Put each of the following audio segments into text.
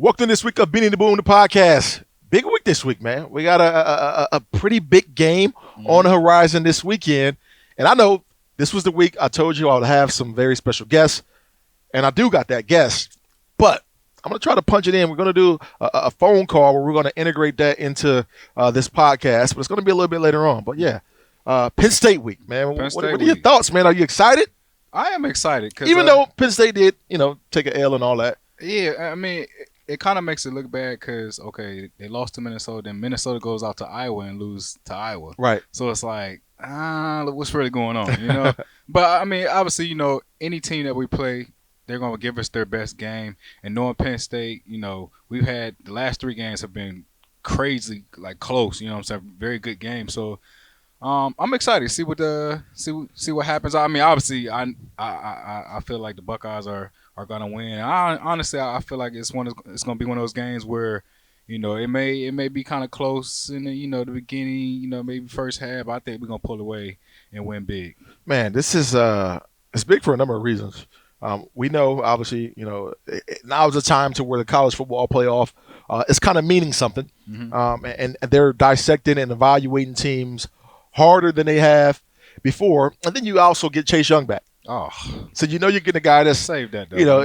Welcome to this week of Beanie and Boom, the podcast. Big week this week, man. We got a pretty big game on the horizon this weekend. And I know this was the week I told you I would have some very special guests. And I do got that guest. But I'm going to try to punch it in. We're going to do a phone call where we're going to integrate that into this podcast. But it's going to be a little bit later on. But yeah, Penn State week, man. What are your thoughts, man? Are you excited? I am excited. Even though Penn State did, take an L and all that. Yeah, I mean, it kind of makes it look bad because, okay, they lost to Minnesota, then Minnesota goes out to Iowa and lose to Iowa. Right. So it's like, what's really going on, But, I mean, obviously, any team that we play, they're going to give us their best game. And knowing Penn State, we've had the last 3 games have been crazy, like close, very good games. So I'm excited to see what happens. I mean, obviously, I feel like the Buckeyes are gonna win. Honestly, I feel like it's gonna be one of those games where, it may be kind of close in the beginning, maybe first half. I think we're gonna pull away and win big. Man, this is it's big for a number of reasons. We know, obviously, now is the time to where the college football playoff is kind of meaning something, and they're dissecting and evaluating teams harder than they have before. And then you also get Chase Young back. Oh, so you're getting a guy that's save that. Though.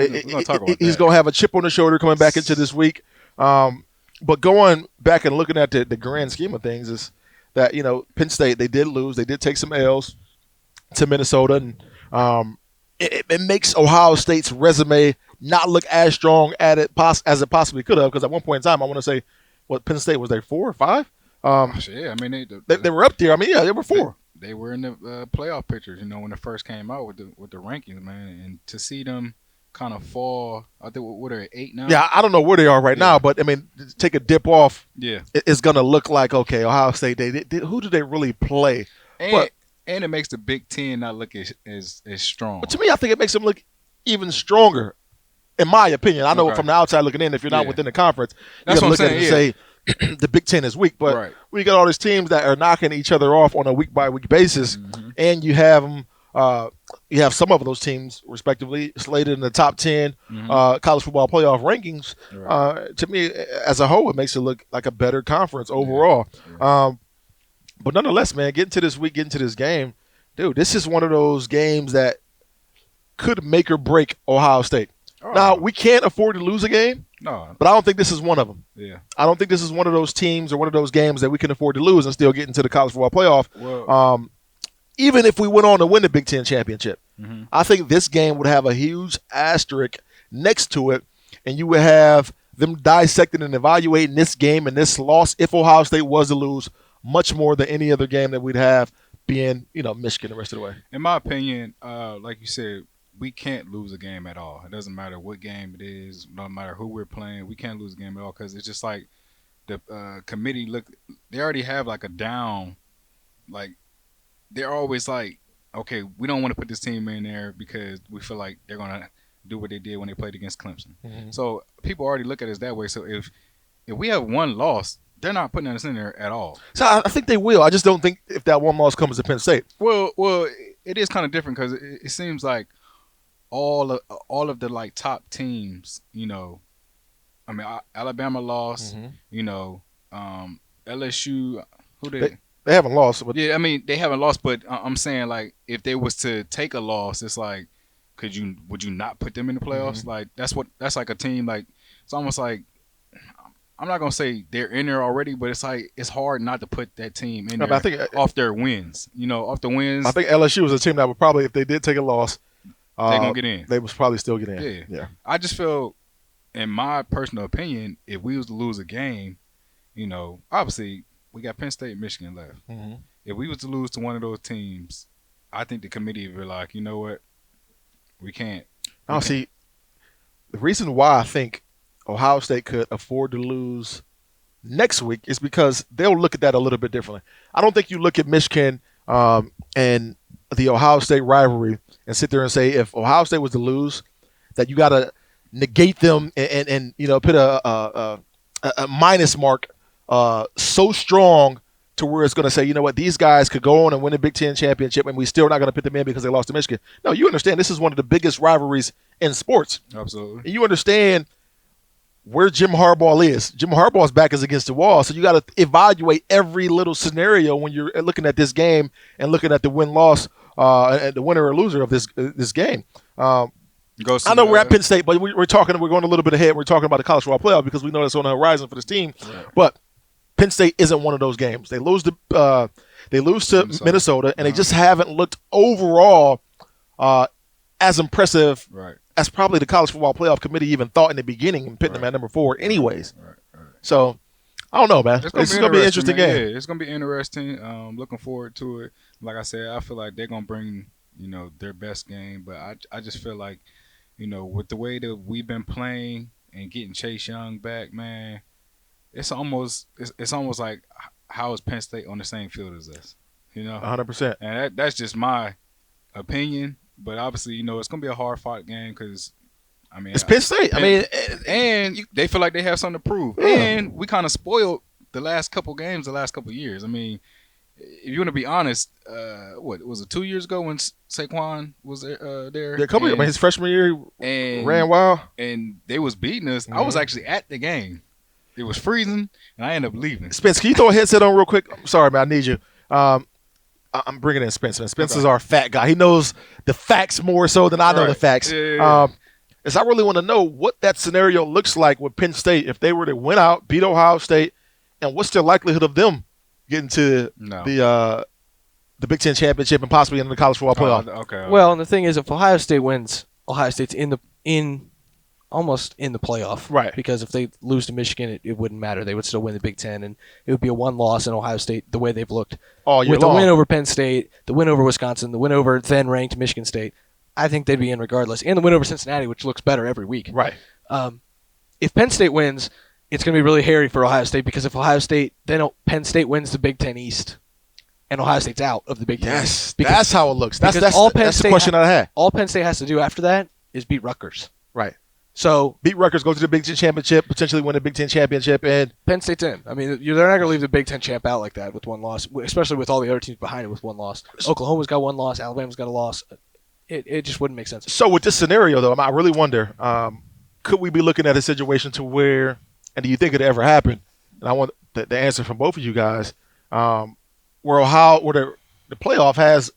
He's going to have a chip on the shoulder coming back into this week. But going back and looking at the grand scheme of things is that Penn State, they did lose, they did take some L's to Minnesota, and it makes Ohio State's resume not look as strong as it possibly could have. Because at one point in time, I want to say, Penn State was there 4 or 5. Yeah, I mean they were up there. I mean, yeah, they were 4. They were in the playoff pictures, when they first came out with the rankings, man. And to see them kind of fall, I think what are they, 8 now? Yeah, I don't know where they are right now, but I mean, take a dip off. Yeah, it's gonna look like, okay, Ohio State. Who do they really play? And it makes the Big Ten not look as strong. But to me, I think it makes them look even stronger, in my opinion. I know from the outside looking in, if you're not within the conference, that's you what look I'm at it saying. And say the Big Ten is weak, but we got all these teams that are knocking each other off on a week-by-week basis, and you have them. You have some of those teams, respectively, slated in the top 10 college football playoff rankings. To me, as a whole, it makes it look like a better conference overall. But nonetheless, man, getting to this week, getting to this game, dude, this is one of those games that could make or break Ohio State. Now, we can't afford to lose a game. No. But I don't think this is one of them. Yeah. I don't think this is one of those teams or one of those games that we can afford to lose and still get into the college football playoff. Well, even if we went on to win the Big Ten championship. I think this game would have a huge asterisk next to it, and you would have them dissecting and evaluating this game and this loss, if Ohio State was to lose, much more than any other game that we'd have being, Michigan the rest of the way. In my opinion, like you said, we can't lose a game at all. It doesn't matter what game it is, no matter who we're playing. We can't lose a game at all because it's just like the committee they already have like a down. Like they're always like, okay, we don't want to put this team in there because we feel like they're going to do what they did when they played against Clemson. So people already look at us that way. So if we have one loss, they're not putting us in there at all. So I think they will. I just don't think if that one loss comes to Penn State. Well, it is kind of different because it seems like all of the like top teams, I mean, Alabama lost, LSU, they haven't lost. But yeah, I mean, they haven't lost, but I'm saying like if they was to take a loss, it's like, would you not put them in the playoffs? Like that's like a team like it's almost like I'm not gonna say they're in there already, but it's like it's hard not to put that team in there off their wins. Off the wins. I think LSU was a team that would probably, if they did take a loss, they're going to get in. They was probably still get in. Yeah. I just feel, in my personal opinion, if we was to lose a game, obviously we got Penn State and Michigan left. If we was to lose to one of those teams, I think the committee would be like, you know what? We can't. See, the reason why I think Ohio State could afford to lose next week is because they'll look at that a little bit differently. I don't think you look at Michigan and the Ohio State rivalry and sit there and say if Ohio State was to lose, that you got to negate them and put a minus mark so strong to where it's going to say, you know what, these guys could go on and win a Big Ten championship and we still not going to put them in because they lost to Michigan. No, you understand this is one of the biggest rivalries in sports. Absolutely. And you understand where Jim Harbaugh is. Jim Harbaugh's back is against the wall, so you got to evaluate every little scenario when you're looking at this game and looking at the win-loss and the winner or loser of this game. Go I see. know we're at Penn State, but we're talking. We're going a little bit ahead. We're talking about the college football playoff because we know that's on the horizon for this team. Right. But Penn State isn't one of those games. They lose to Minnesota, and they just haven't looked overall as impressive Right. as probably the college football playoff committee even thought in the beginning and putting them at number 4 anyways. Right. So I don't know, man. It's going to be an interesting game. Yeah, it's going to be interesting. Looking forward to it. Like I said, I feel like they're going to bring, their best game, but I just feel like, with the way that we've been playing and getting Chase Young back, man, it's almost like how is Penn State on the same field as us, 100%. And that's just my opinion, but obviously, it's going to be a hard fought game because, it's Penn State. And they feel like they have something to prove, and we kind of spoiled the last couple games, the last couple years. If you want to be honest, what was it 2 years ago when Saquon was there? A couple years, his freshman year, ran wild, and they was beating us. I was actually at the game. It was freezing, and I ended up leaving. Spence, can you throw a headset on real quick? I'm sorry, man, I need you. I'm bringing in Spence. Man. Spence is our fat guy. He knows the facts more so than I know the facts. Yeah. Is I really want to know what that scenario looks like with Penn State if they were to win out, beat Ohio State, and what's the likelihood of them getting to the Big Ten championship and possibly into the college football playoff? Okay. Well, and the thing is, if Ohio State wins, Ohio State's almost in the playoff, right? Because if they lose to Michigan, it wouldn't matter. They would still win the Big Ten, and it would be a one loss in Ohio State the way they've looked all year with long. the win over Penn State, the win over Wisconsin, the win over then ranked Michigan State. I think they'd be in regardless, and the win over Cincinnati, which looks better every week. Right. If Penn State wins, it's going to be really hairy for Ohio State because if Ohio State, then Penn State wins the Big Ten East, and Ohio State's out of the Big Ten. Yes, that's how it looks. That's the question I had. All Penn State has to do after that is beat Rutgers. Right. So beat Rutgers, go to the Big Ten championship, potentially win the Big Ten championship, and Penn State's in. They're not going to leave the Big Ten champ out like that with one loss, especially with all the other teams behind it with one loss. Oklahoma's got one loss. Alabama's got a loss. It just wouldn't make sense. So with this scenario, though, I really wonder, could we be looking at a situation to where, and do you think it ever happen? And I want the answer from both of you guys, where the playoff has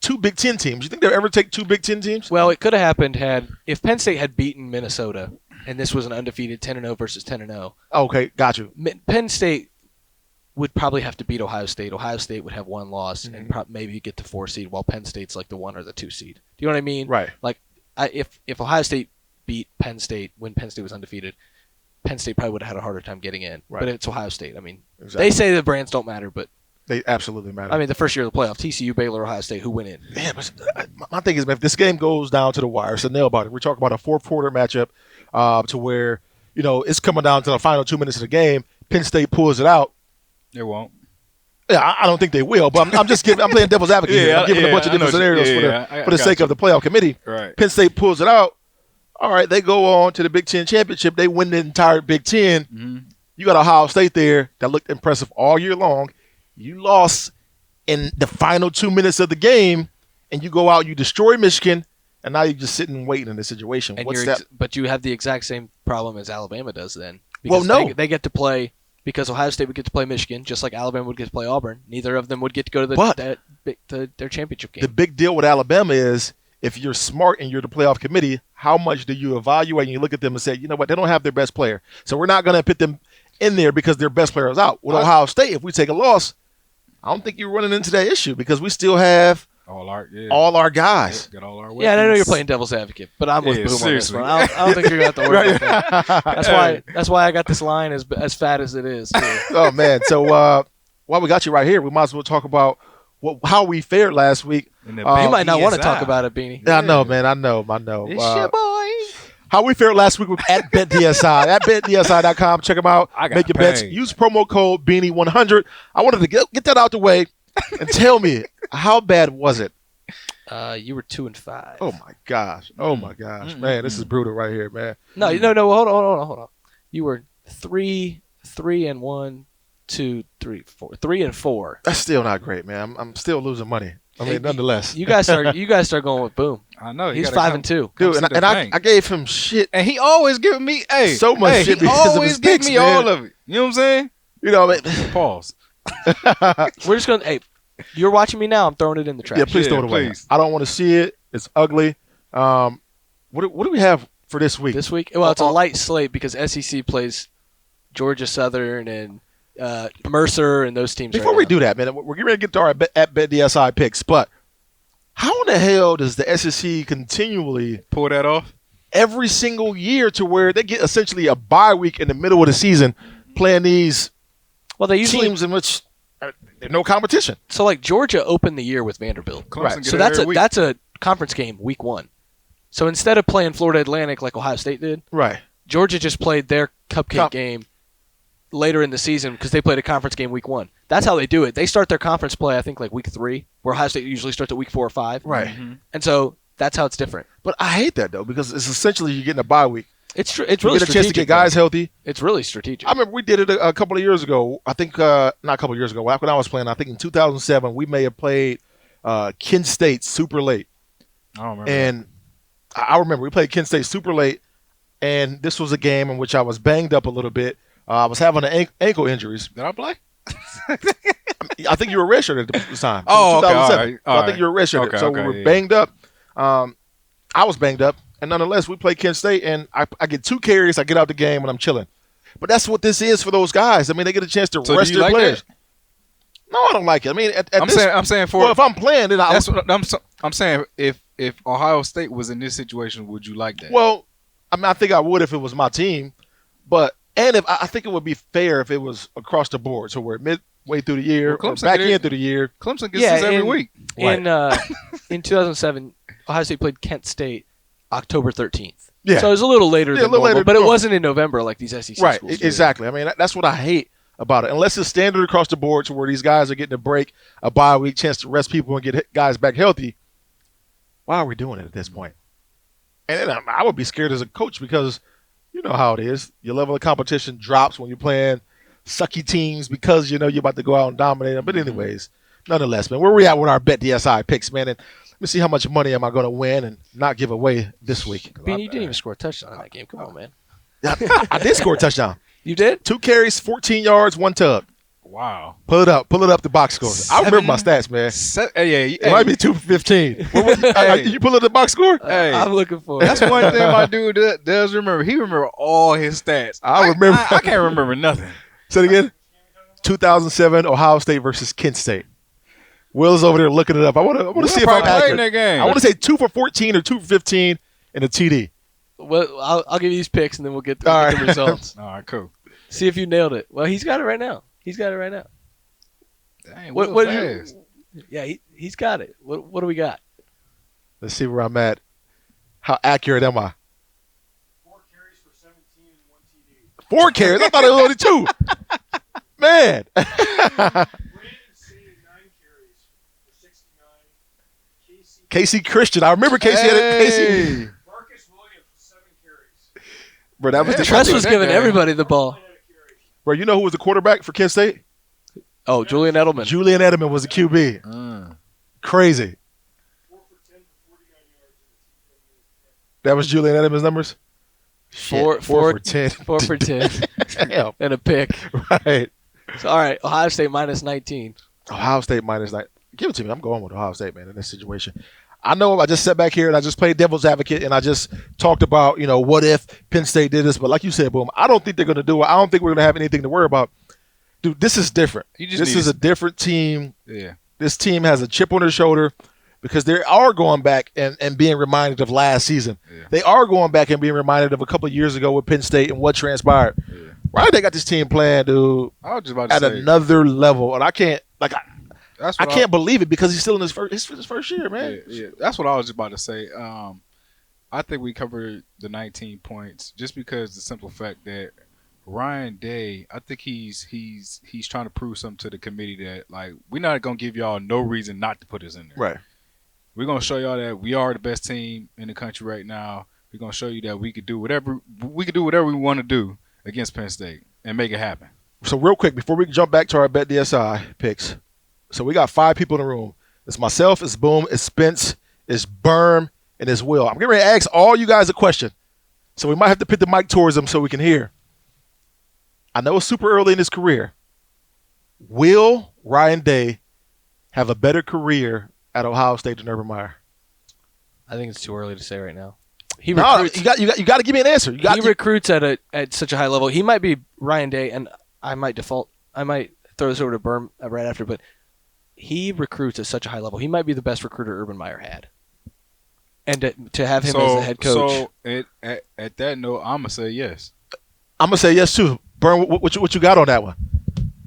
two Big Ten teams. You think they'll ever take two Big Ten teams? Well, it could have happened if Penn State had beaten Minnesota, and this was an undefeated 10-0 versus 10-0. Okay, got you. Penn State would probably have to beat Ohio State. Ohio State would have one loss and maybe get the 4 seed, while Penn State's like the 1 or the 2 seed. Do you know what I mean? Right. Like, if Ohio State beat Penn State when Penn State was undefeated, Penn State probably would have had a harder time getting in. Right. But it's Ohio State. Exactly. They say the brands don't matter, but they absolutely matter. The first year of the playoff, TCU, Baylor, Ohio State, who went in? Yeah, but my thing is, man, if this game goes down to the wire, it's a nail biter. We're talking about a fourth quarter matchup to where, it's coming down to the final 2 minutes of the game. Penn State pulls it out. They won't. Yeah, I don't think they will, but I'm playing devil's advocate here. I'm giving a bunch of different scenarios for the sake of the playoff committee. Right. Penn State pulls it out. All right, they go on to the Big Ten championship. They win the entire Big Ten. Mm-hmm. You got Ohio State there that looked impressive all year long. You lost in the final 2 minutes of the game, and you go out, you destroy Michigan, and now you're just sitting and waiting in this situation. But you have the exact same problem as Alabama does then. Well, no. They get to play, because Ohio State would get to play Michigan, just like Alabama would get to play Auburn. Neither of them would get to go to their championship game. The big deal with Alabama is, if you're smart and you're the playoff committee, how much do you evaluate and you look at them and say, you know what, they don't have their best player. So we're not going to put them in there because their best player is out. With Ohio State, if we take a loss, I don't think you're running into that issue because we still have all our guys. Got all our weapons. Yeah, and I know you're playing devil's advocate, but I'm with Boom on this one. I don't think you're going to have to worry about that. That's why I got this line as fat as it is. Oh, man. So while we got you right here, we might as well talk about how we fared last week. You might not want to talk about it, Beanie. Yeah, I know, man. I know. It's your boy. How we fared last week with at BetDSI. At BetDSI.com. Check them out. Make your bets. Use promo code Beanie100. I wanted to get that out the way and tell me, how bad was it? You were 2-5. Oh, my gosh. Man, this is brutal right here, man. No. Hold on. You were 3-1, 2, 3, 4. 3-4. That's still not great, man. I'm still losing money. I mean, nonetheless. You guys start going with Boom. I know He's 5-2, dude, and I gave him shit, and he always giving me so much shit He because of always his give picks, me man. all of it. You know what I'm saying? You know, I mean, Pause. We're just gonna. Hey, you're watching me now. I'm throwing it in the trash. yeah, please throw it away. Please. I don't want to see it. It's ugly. What do we have for this week? This week, well, it's a light slate because SEC plays Georgia Southern and Mercer and those teams. Before we do that, man, we're getting ready to get to our at Bet DSI picks, but how in the hell does the SEC continually Pull that off. every single year to where they get essentially a bye week in the middle of the season playing these they usually teams in which there's no competition? so like Georgia opened the year with Vanderbilt, Clemson Right. get so it every week. that's a conference game week 1. So instead of playing Florida Atlantic like Ohio State did, Right. Georgia just played their cupcake game later in the season because they played a conference game week 1. That's how they do it. They start their conference play, I think, like week 3, where Ohio State usually starts at week 4 or 5. Right. And so that's how it's different. But I hate that, though, because it's essentially you're getting a bye week. It's really You get a chance to strategic, get guys though. healthy. It's really strategic. I remember we did it a couple of years ago. I think, not a couple of years ago, when I was playing, I think in 2007, we may have played Kent State super late. I don't remember. And I remember we played Kent State super late, and this was a game in which I was banged up a little bit. I was having ankle injuries. Did I play? I think you were redshirted at the time. Oh, okay, 2007. all right, So I think you were redshirted. Okay, so okay, we were yeah. banged up. I was banged up, and nonetheless, we played Kent State, and I get 2 carries. I get out the game, and I'm chilling. But that's what this is for those guys. I mean, they get a chance to So do rest you their like players. that? No, I don't like it. I mean, I'm saying for well, if I'm playing, then that's what I'm saying. If Ohio State was in this situation, would you like that? well, I mean, I think I would if it was my team, and if I think it would be fair if it was across the board. So we're midway through the year, Well, or Clemson back get it. in through the year. Clemson gets this every week. In 2007, Ohio State played Kent State October 13th. Yeah. So it was a little later Yeah, than a little normal, later but than it normal. wasn't in November like these SEC Right, schools. exactly. I mean, that's what I hate about it. Unless it's standard across the board to where these guys are getting a break, a bye week, chance to rest people and get guys back healthy, why are we doing it at this point? And then I would be scared as a coach because you know how it is. Your level of competition drops when you're playing sucky teams because you know you're about to go out and dominate them. But anyways, nonetheless, man, where we at with our Bet DSI picks, man? And let me see how much money am I going to win and not give away this week. Beanie, you didn't even score a touchdown in that game. Come on, man. I did score a touchdown. You did? 2 carries, 14 yards, 1 tug. Wow. Pull it up, the box score. I remember my stats, man. It might be 2 for 15. You pull up the box score? Hey. I'm looking for it. That's one thing my dude does remember. He remember all his stats. I remember. I can't remember nothing. Say it again. 2007 Ohio State versus Kent State. Will's over there looking it up. I want to see if I'm probably played accurate. that game. I want to say 2 for 14 or 2 for 15 in a TD. Well, I'll give you these picks and then we'll get All the right. results. All right, cool. See if you nailed it. Well, he's got it right now. Dang, What what did fast. Yeah, he's got it. What do we got? Let's see where I'm at. How accurate am I? 4 carries for 17 and 1 TD. 4 carries. I thought it was only 2. Man. Brandon Singh, 9 carries for 69. Casey Christian. I remember Casey had it. Casey. Hey. Marcus Williams, 7 carries. Bro, that was Yeah, the Tress was that giving game. everybody the ball. Had a carry. Bro, you know who was the quarterback for Kent State? Oh, Julian Edelman. Julian Edelman was the QB. Crazy. 4 for 10 for 49 yards and That was Julian Edelman's numbers? Four- 4 for 10. 4 for 10 Damn. and a pick. Right. So, all right, Ohio State minus 19. Ohio State minus 9. Give it to me. I'm going with Ohio State, man, in this situation. I know I just sat back here and I just played devil's advocate and I just talked about, what if Penn State did this. But like you said, Boom, I don't think they're going to do it. I don't think we're going to have anything to worry about. Dude, this is different. This is a different team. Yeah. This team has a chip on their shoulder because they are going back and being reminded of last season. Yeah. They are going back and being reminded of a couple of years ago with Penn State and what transpired. Yeah. Right? They got this team playing, dude, I was just about to at say. another level. And I can't, That's I what can't believe it because he's still in his first year, man. Yeah, that's what I was just about to say. I think we covered the 19 points just because the simple fact that Ryan Day, I think he's trying to prove something to the committee that like we're not gonna give y'all no reason not to put us in there. Right. We're gonna show y'all that we are the best team in the country right now. We're gonna show you that we could do whatever we want to do against Penn State and make it happen. So real quick, before we jump back to our Bet DSI picks, so we got 5 people in the room. It's myself, it's Boom, it's Spence, it's Berm, and it's Will. I'm getting ready to ask all you guys a question. So we might have to put the mic towards them so we can hear. I know it's super early in his career. Will Ryan Day have a better career at Ohio State than Urban Meyer? I think it's too early to say right now. You got to give me an answer. He recruits at such a high level. He might be Ryan Day, and I might throw this over to Berm right after, but he recruits at such a high level. He might be the best recruiter Urban Meyer had. And to have him as the head coach. So at that note, I'm gonna say yes. I'm gonna say yes too. Berm, what you got on that one?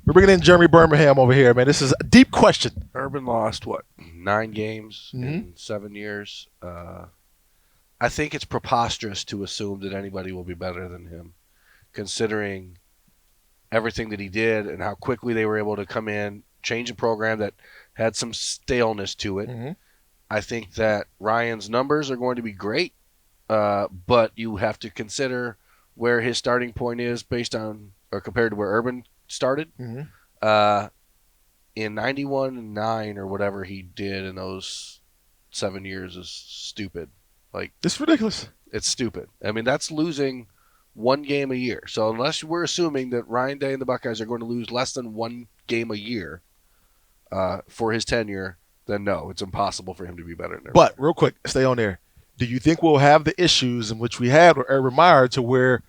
We're bringing in Jeremy Birmingham over here, man. This is a deep question. Urban lost 9 games in 7 years. I think it's preposterous to assume that anybody will be better than him, considering everything that he did and how quickly they were able to come in, change a program that had some staleness to it. Mm-hmm. I think that Ryan's numbers are going to be great, but you have to consider where his starting point is based on or compared to where Urban started. Mm-hmm. In 91 and 9 or whatever he did in those 7 years is stupid. Like, it's ridiculous. It's stupid. I mean, that's losing 1 game a year. So unless we're assuming that Ryan Day and the Buckeyes are going to lose less than 1 game a year for his tenure, then no, it's impossible for him to be better than But real quick, stay on there. Do you think we'll have the issues in which we had with Urban Meyer to where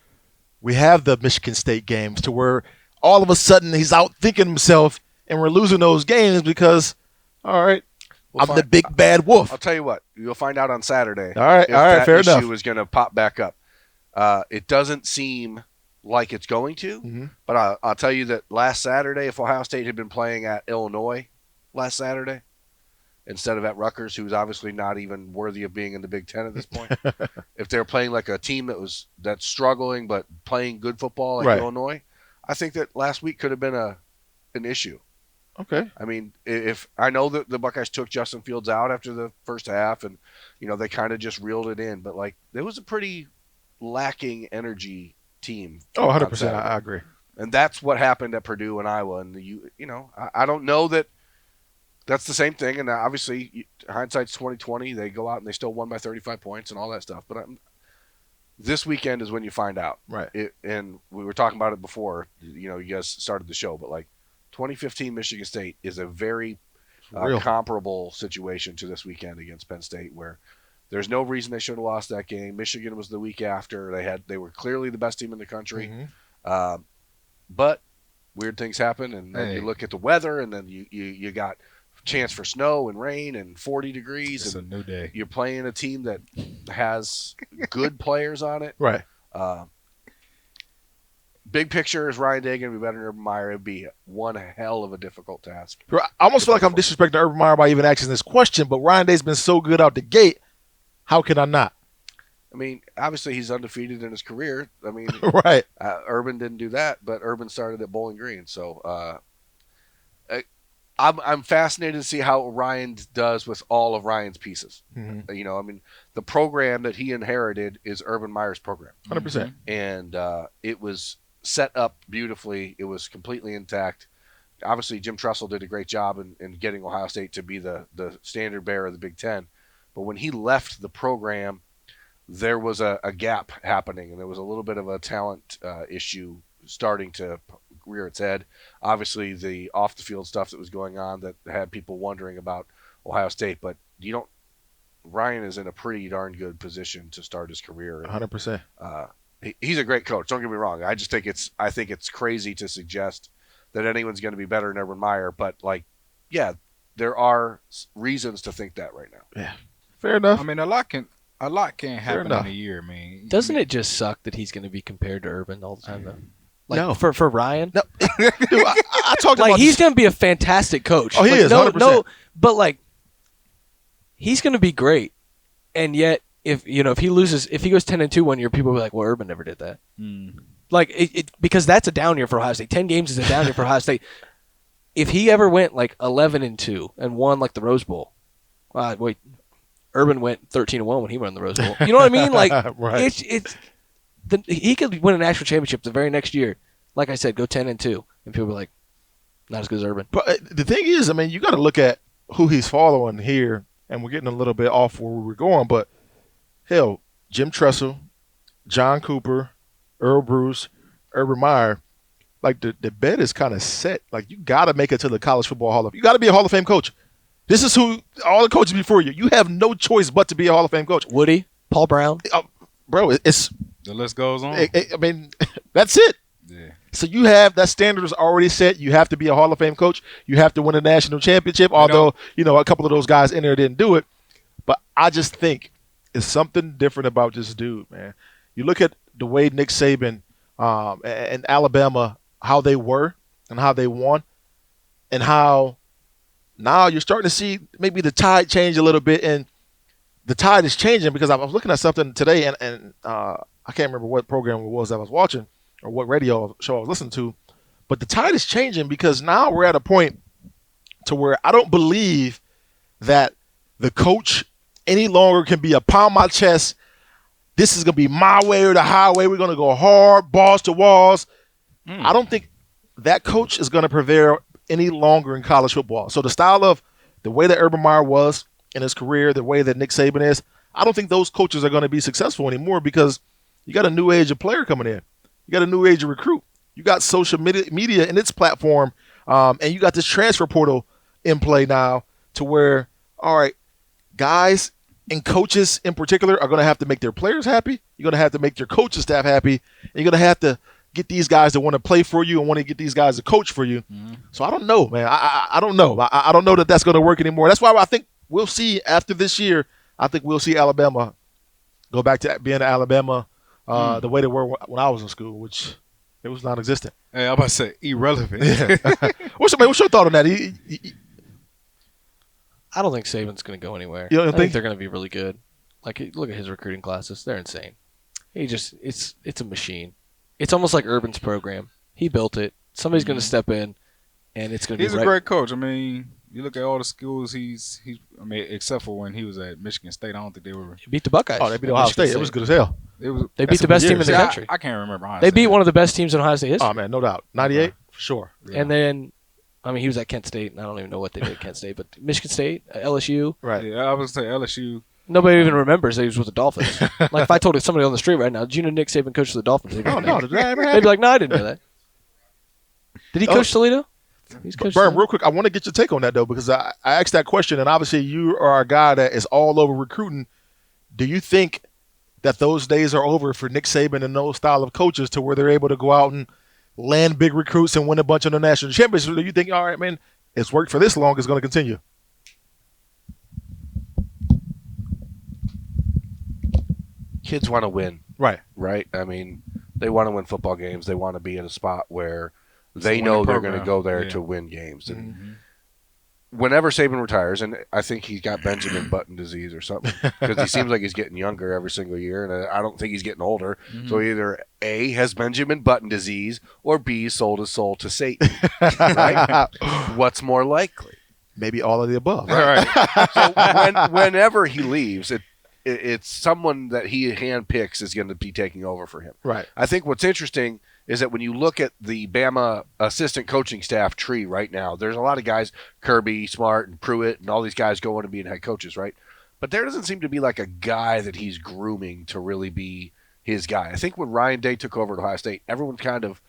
we have the Michigan State games to where all of a sudden he's out thinking himself and we're losing those games because, all right, I'm the big bad wolf. I'll tell you what, you'll find out on Saturday. All right, fair enough. Issue is going to pop back up. It doesn't seem like it's going to, but I'll tell you that last Saturday, if Ohio State had been playing at Illinois last Saturday instead of at Rutgers, who's obviously not even worthy of being in the Big Ten at this point, if they're playing like a team that's struggling but playing good football like Illinois, I think that last week could have been an issue. Okay. I mean, if I know that the Buckeyes took Justin Fields out after the first half, and they kind of just reeled it in, but like it was a pretty lacking energy team. Oh, 100%. I agree. And that's what happened at Purdue and Iowa. And I don't know that that's the same thing. And obviously, hindsight's 20/20. They go out and they still won by 35 points and all that stuff. But this weekend is when you find out. Right. And we were talking about it before. You guys started the show, but like 2015 Michigan State is a very comparable situation to this weekend against Penn State, where there's no reason they should have lost that game. Michigan was the week after. They were clearly the best team in the country. But weird things happen, and then you look at the weather, and then you got chance for snow and rain and 40 degrees. It's a new day. You're playing a team that has good players on it. Right. Big picture, is Ryan Day going to be better than Urban Meyer? It would be one hell of a difficult task. I almost feel like I'm disrespecting Urban Meyer by even asking this question, but Ryan Day's been so good out the gate. How can I not? I mean, obviously he's undefeated in his career. I mean, right. Urban didn't do that, but Urban started at Bowling Green. So I'm fascinated to see how Ryan does with all of Ryan's pieces. I mean, the program that he inherited is Urban Meyer's program. 100%. And it was set up beautifully. It was completely intact. Obviously, Jim Tressel did a great job in getting Ohio State to be the standard bearer of the Big Ten. But when he left the program, there was a gap happening, and there was a little bit of a talent issue starting to rear its head. Obviously, the off-the-field stuff that was going on that had people wondering about Ohio State. But Ryan is in a pretty darn good position to start his career. 100%. He's a great coach. Don't get me wrong. I think it's crazy to suggest that anyone's going to be better than Urban Meyer. But there are reasons to think that right now. Yeah, fair enough. I mean, a lot can happen in a year. I mean, doesn't it just suck that he's going to be compared to Urban all the time though? Like, no. For Ryan, no. Dude, I talked like about he's going to be a fantastic coach. Oh, he is 100%. No, but like he's going to be great, and yet if he goes 10-2 one year, people will be like, well, Urban never did that. Like because that's a down year for Ohio State. 10 games is a down year for Ohio State. If he ever went like 11-2 and won like the Rose Bowl, Urban went 13-1 when he won the Rose Bowl. You know what I mean? Like right. He could win a national championship the very next year. Like I said, go 10-2, and people be like, not as good as Urban. But the thing is, I mean, you got to look at who he's following here, and we're getting a little bit off where we were going, but hell, Jim Tressel, John Cooper, Earl Bruce, Urban Meyer, like the bed is kind of set. Like you got to make it to the College Football Hall of. You got to be a Hall of Fame coach. This is who all the coaches before you. You have no choice but to be a Hall of Fame coach. Woody, Paul Brown. Bro, it's. The list goes on. I mean, that's it. Yeah. So you have that standard is already set. You have to be a Hall of Fame coach. You have to win a national championship. Although a couple of those guys in there didn't do it, but I just think it's something different about this dude, man. You look at the way Nick Saban and Alabama, how they were and how they won, and how now you're starting to see maybe the tide change a little bit, and the tide is changing because I was looking at something today, and I can't remember what program it was I was watching or what radio show I was listening to, but the tide is changing because now we're at a point to where I don't believe that the coach any longer can be a pound my chest. This is going to be my way or the highway. We're going to go hard, balls to walls. I don't think that coach is going to prevail any longer in college football. So the style of the way that Urban Meyer was in his career, the way that Nick Saban is, I don't think those coaches are going to be successful anymore because you got a new age of player coming in. You got a new age of recruit. You got social media in its platform, and you got this transfer portal in play now to where, all right, guys and coaches in particular are going to have to make their players happy. You're going to have to make your coaching staff happy. And you're going to have to get these guys that want to play for you and want to get these guys to coach for you. So I don't know, man. I don't know. I don't know that that's going to work anymore. That's why I think we'll see after this year, I think we'll see Alabama go back to being Alabama the way they were when I was in school, which it was non-existent. Hey, I'm about to say irrelevant. Yeah. What's your thought on that? I don't think Saban's going to go anywhere. You don't I think? think they're going to be really good. Like, look at his recruiting classes; they're insane. It's a machine. It's almost like Urban's program. He built it. Somebody's going to step in, and it's going to be. He's a great coach. I mean, you look at all the schools he's. I mean, except for when he was at Michigan State, I don't think they were. He beat the Buckeyes. Oh, they beat Ohio State. It was good as hell. They beat the best team in the country. I can't remember. Honestly. They beat one of the best teams in Ohio State history. Oh man, no doubt. 98 for sure. And then, I mean, he was at Kent State, and I don't even know what they did at Kent State, but Michigan State, LSU. Right. Yeah, I was going to say LSU. Nobody even remembers that he was with the Dolphins. Like, if I told somebody on the street right now, did you know Nick Saban coached the Dolphins? They'd be like, Did that ever they'd happen? be like, no, I didn't know that. Did he coach Toledo? He's coached Berm, Toledo. real quick, I want to get your take on that though, because I asked that question, and obviously you are a guy that is all over recruiting. Do you think that those days are over for Nick Saban and those style of coaches to where they're able to go out and land big recruits and win a bunch of the national championships? Or do you think, all right, man, it's worked for this long, it's going to continue? Kids want to win, Right. right? I mean, they want to win football games. They want to be in a spot where they a know winning they're program. going to go there Yeah. to win games. And whenever Saban retires, and I think he's got Benjamin Button disease or something, because he seems like he's getting younger every single year, and I don't think he's getting older. So either A, has Benjamin Button disease, or B, sold his soul to Satan. Right? What's more likely? Maybe all of the above. All right. So whenever he leaves, it's someone that he handpicks is going to be taking over for him. Right. I think what's interesting is that when you look at the Bama assistant coaching staff tree right now, there's a lot of guys, Kirby, Smart, and Pruitt, and all these guys going to being head coaches, right? But there doesn't seem to be like a guy that he's grooming to really be his guy. I think when Ryan Day took over at Ohio State, everyone kind of,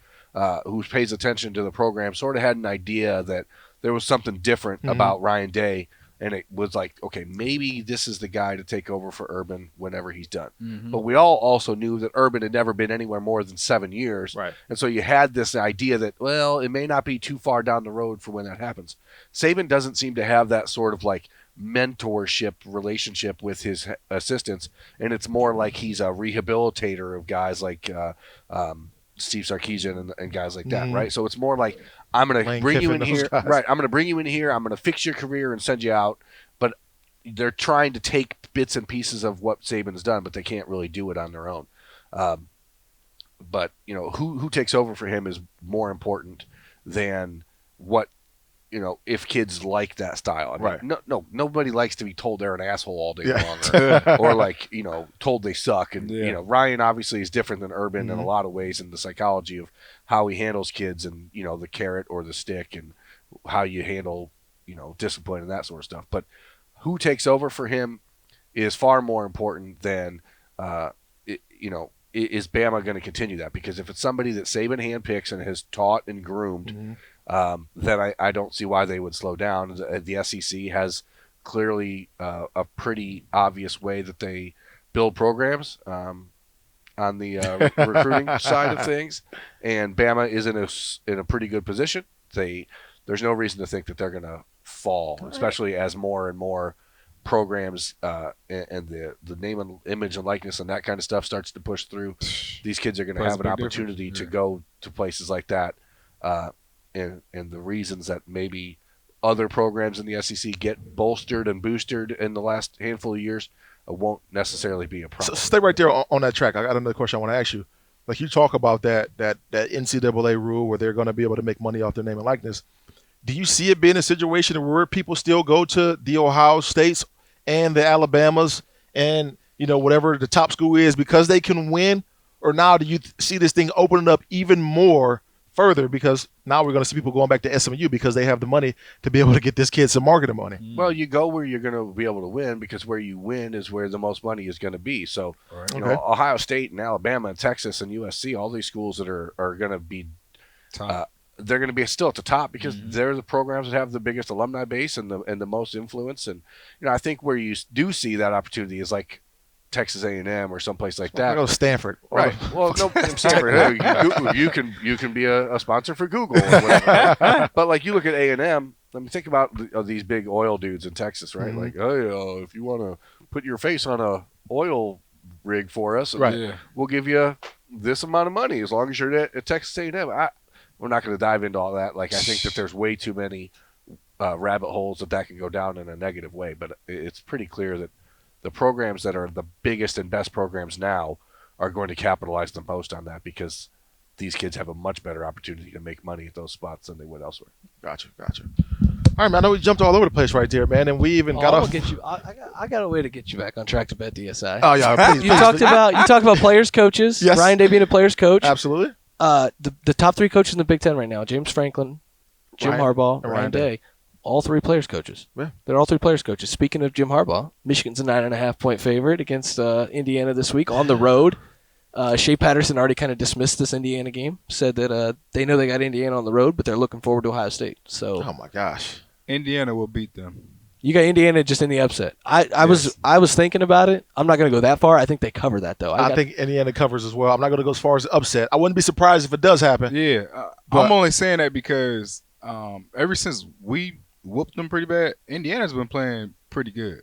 who pays attention to the program, sort of had an idea that there was something different about Ryan Day. And it was like, okay, maybe this is the guy to take over for Urban whenever he's done. But we all also knew that Urban had never been anywhere more than 7 years. Right. And so you had this idea that, well, it may not be too far down the road for when that happens. Saban doesn't seem to have that sort of like mentorship relationship with his assistants. And it's more like he's a rehabilitator of guys like Steve Sarkisian and guys like that, right? So it's more like, I'm going to Lane bring you Kiffin, in those here. guys. Right. I'm going to bring you in here. I'm going to fix your career and send you out. But they're trying to take bits and pieces of what Saban's done, but they can't really do it on their own. But, you know, who takes over for him is more important than what, you know, if kids like that style. I mean, Right. Nobody likes to be told they're an asshole all day Yeah. long or like, you know, told they suck. And, you know, Ryan obviously is different than Urban in a lot of ways in the psychology of how he handles kids and, you know, the carrot or the stick and how you handle discipline and that sort of stuff. But who takes over for him is far more important than, is Bama going to continue that? Because if it's somebody that Saban handpicks and has taught and groomed, then I don't see why they would slow down. The SEC has clearly a pretty obvious way that they build programs on the recruiting side of things, and Bama is in a pretty good position. There's no reason to think that they're going to fall, especially as more and more programs and the name and image and likeness and that kind of stuff starts to push through. These kids are going to have an opportunity to go to places like that, and the reasons that maybe other programs in the SEC get bolstered and boosted in the last handful of years won't necessarily be a problem. So stay right there on that track. I got another question I want to ask you. Like you talk about that NCAA rule where they're going to be able to make money off their name and likeness. Do you see it being a situation where people still go to the Ohio States and the Alabamas and whatever the top school is because they can win? Or now do you see this thing opening up even more further because now we're going to see people going back to SMU because they have the money to be able to get this kid some marketing money? Well, you go where you're going to be able to win because where you win is where the most money is going to be. So, Ohio State and Alabama and Texas and USC, all these schools that are going to be they're going to be still at the top because they're the programs that have the biggest alumni base and the most influence. And I think where you do see that opportunity is like Texas A&M or someplace like that. Go to Stanford, right? Well, no, Stanford. Hey, you can be a sponsor for Google or whatever. But like you look at A&M. Let me think about these big oil dudes in Texas, right? Like, if you want to put your face on a oil rig for us, we'll give you this amount of money as long as you're at Texas A&M. We're not going to dive into all that. Like, I think that there's way too many rabbit holes that can go down in a negative way. But it's pretty clear that the programs that are the biggest and best programs now are going to capitalize the most on that because these kids have a much better opportunity to make money at those spots than they would elsewhere. Gotcha. All right, man. I know we jumped all over the place right there, man, and we even got off. I got a way to get you back on track to bet DSI. Oh yeah, please. You talked about players, coaches. Yes. Ryan Day being a players coach. Absolutely. The top three coaches in the Big Ten right now: James Franklin, Jim Harbaugh, and Ryan Day. All three players coaches. Yeah. They're all three players coaches. Speaking of Jim Harbaugh, Michigan's a 9.5-point favorite against Indiana this week on the road. Shea Patterson already kind of dismissed this Indiana game. Said that they know they got Indiana on the road, but they're looking forward to Ohio State. So, oh my gosh, Indiana will beat them. You got Indiana just in the upset. I was thinking about it. I'm not going to go that far. I think they cover that though. I think Indiana covers as well. I'm not going to go as far as upset. I wouldn't be surprised if it does happen. Yeah, I'm only saying that because ever since we whooped them pretty bad, Indiana's been playing pretty good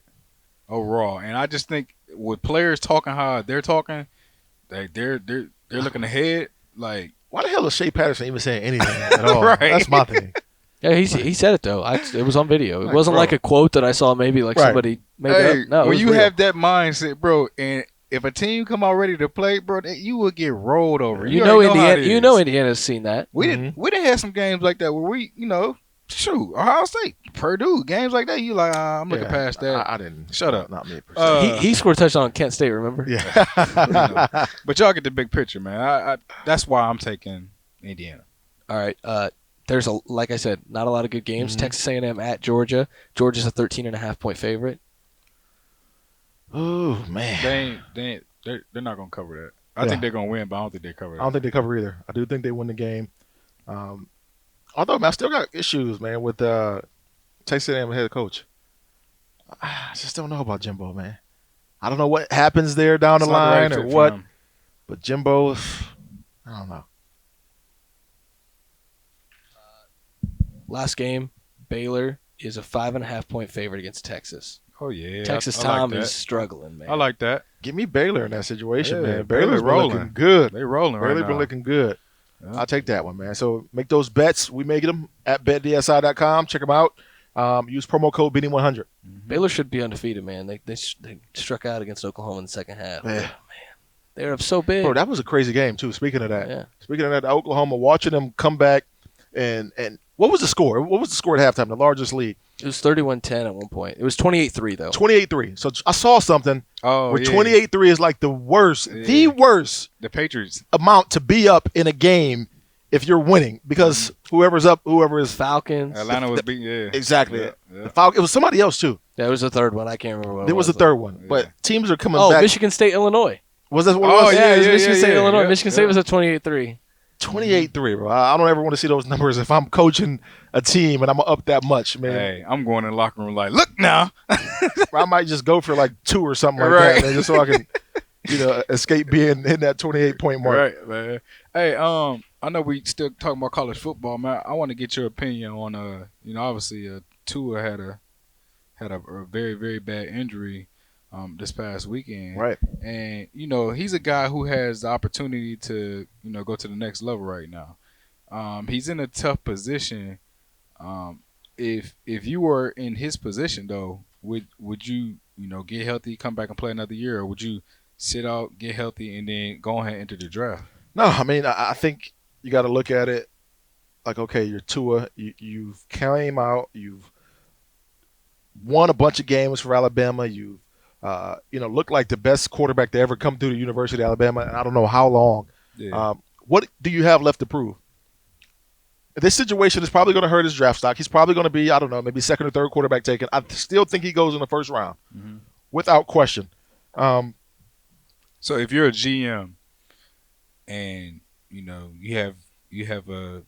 overall. And I just think with players talking how they're talking, they're looking ahead. Like, why the hell is Shea Patterson even saying anything at all? Right. That's my thing. Yeah, he said it though. It was on video. It wasn't like a quote that I saw maybe somebody made up. No, when you have that mindset, bro, and if a team come out ready to play, bro, you will get rolled over. You know Indiana. You know Indiana's seen that. We didn't have some games like that where we, shoot, Ohio State, Purdue, games like that. You like, I'm looking past that. I didn't. Shut up. Not me. He scored a touchdown on Kent State. Remember? Yeah. But y'all get the big picture, man. That's why I'm taking Indiana. All right. There's like I said, not a lot of good games. Texas A&M at Georgia. Georgia's a 13.5-point favorite. Oh man. They're not gonna cover that. I think they're gonna win, but I don't think they cover that. I don't think they cover either. I do think they win the game. Although, man, I still got issues, man, with Texas A&M head coach. I just don't know about Jimbo, man. I don't know what happens there down the line or what. But Jimbo, I don't know. Last game, Baylor is a 5.5-point favorite against Texas. Oh yeah, Texas Tom is struggling, man. I like that. Give me Baylor in that situation, man. Baylor's rolling. Looking good. They rolling right now. Baylor been looking good. Yeah. I'll take that one, man. So make those bets. We make them at betdsi.com. Check them out. Use promo code Beanie100. Baylor should be undefeated, man. They struck out against Oklahoma in the second half. Yeah. Man, they're up so big. Bro, that was a crazy game too. Speaking of that, Oklahoma, watching them come back and what was the score? What was the score at halftime? The largest lead. It was 31-10 at one point. It was 28-3 though. 28-3. So I saw something where 28-3 is like the worst the worst the Patriots amount to be up in a game if you're winning, because whoever's up, whoever is Falcons. Atlanta was beating. Yeah, exactly. Yeah. The Falcons, it was somebody else too. That was the third one. I can't remember what There it was was. a third one, Yeah. but teams are coming Oh, back. Michigan State, Illinois. Was that what it Oh, was? Yeah, it was yeah, Michigan yeah, State, yeah, Illinois. yeah, Michigan State was at 28-3. 28-3, bro. I don't ever want to see those numbers if I'm coaching a team and I'm up that much, man. Hey, I'm going in the locker room like, look now. I might just go for like 2 or something like Right. that, man, just so I can, escape being in that 28-point mark. Right, man. Hey, I know we still talking about college football, man. I want to get your opinion on, obviously, Tua had a very, very bad injury, this past weekend. Right. And, he's a guy who has the opportunity to, go to the next level right now. He's in a tough position. If you were in his position though, would you, get healthy, come back and play another year, or would you sit out, get healthy, and then go ahead and enter the draft? No, I mean, I think you got to look at it like, okay, you're Tua. You've came out. You've won a bunch of games for Alabama. You've, looked like the best quarterback to ever come through the University of Alabama, and I don't know how long. Yeah. What do you have left to prove? This situation is probably going to hurt his draft stock. He's probably going to be, I don't know, maybe second or third quarterback taken. I still think he goes in the first round, without question. So if you're a GM and you have a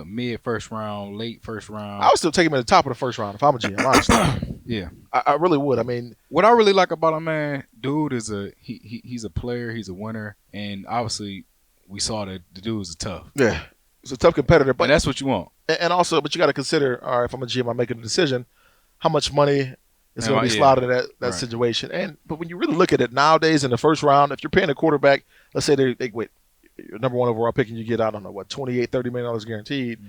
mid first round, late first round, I would still take him at the top of the first round if I'm a GM, honestly. yeah. I really would. I mean, What I really like about him, man, dude is he's a player, he's a winner, and obviously we saw that the dude is tough. yeah, he's a tough competitor. But But that's what you want. and also, but you got to consider, all right, if I'm a GM, I'm making a decision, how much money is Yeah, going to be yeah. slotted in that Right. situation. But when you really look at it nowadays in the first round, if you're paying a quarterback, let's say they wait, your number one overall pick and you get, I don't know, what, $28-30 million guaranteed,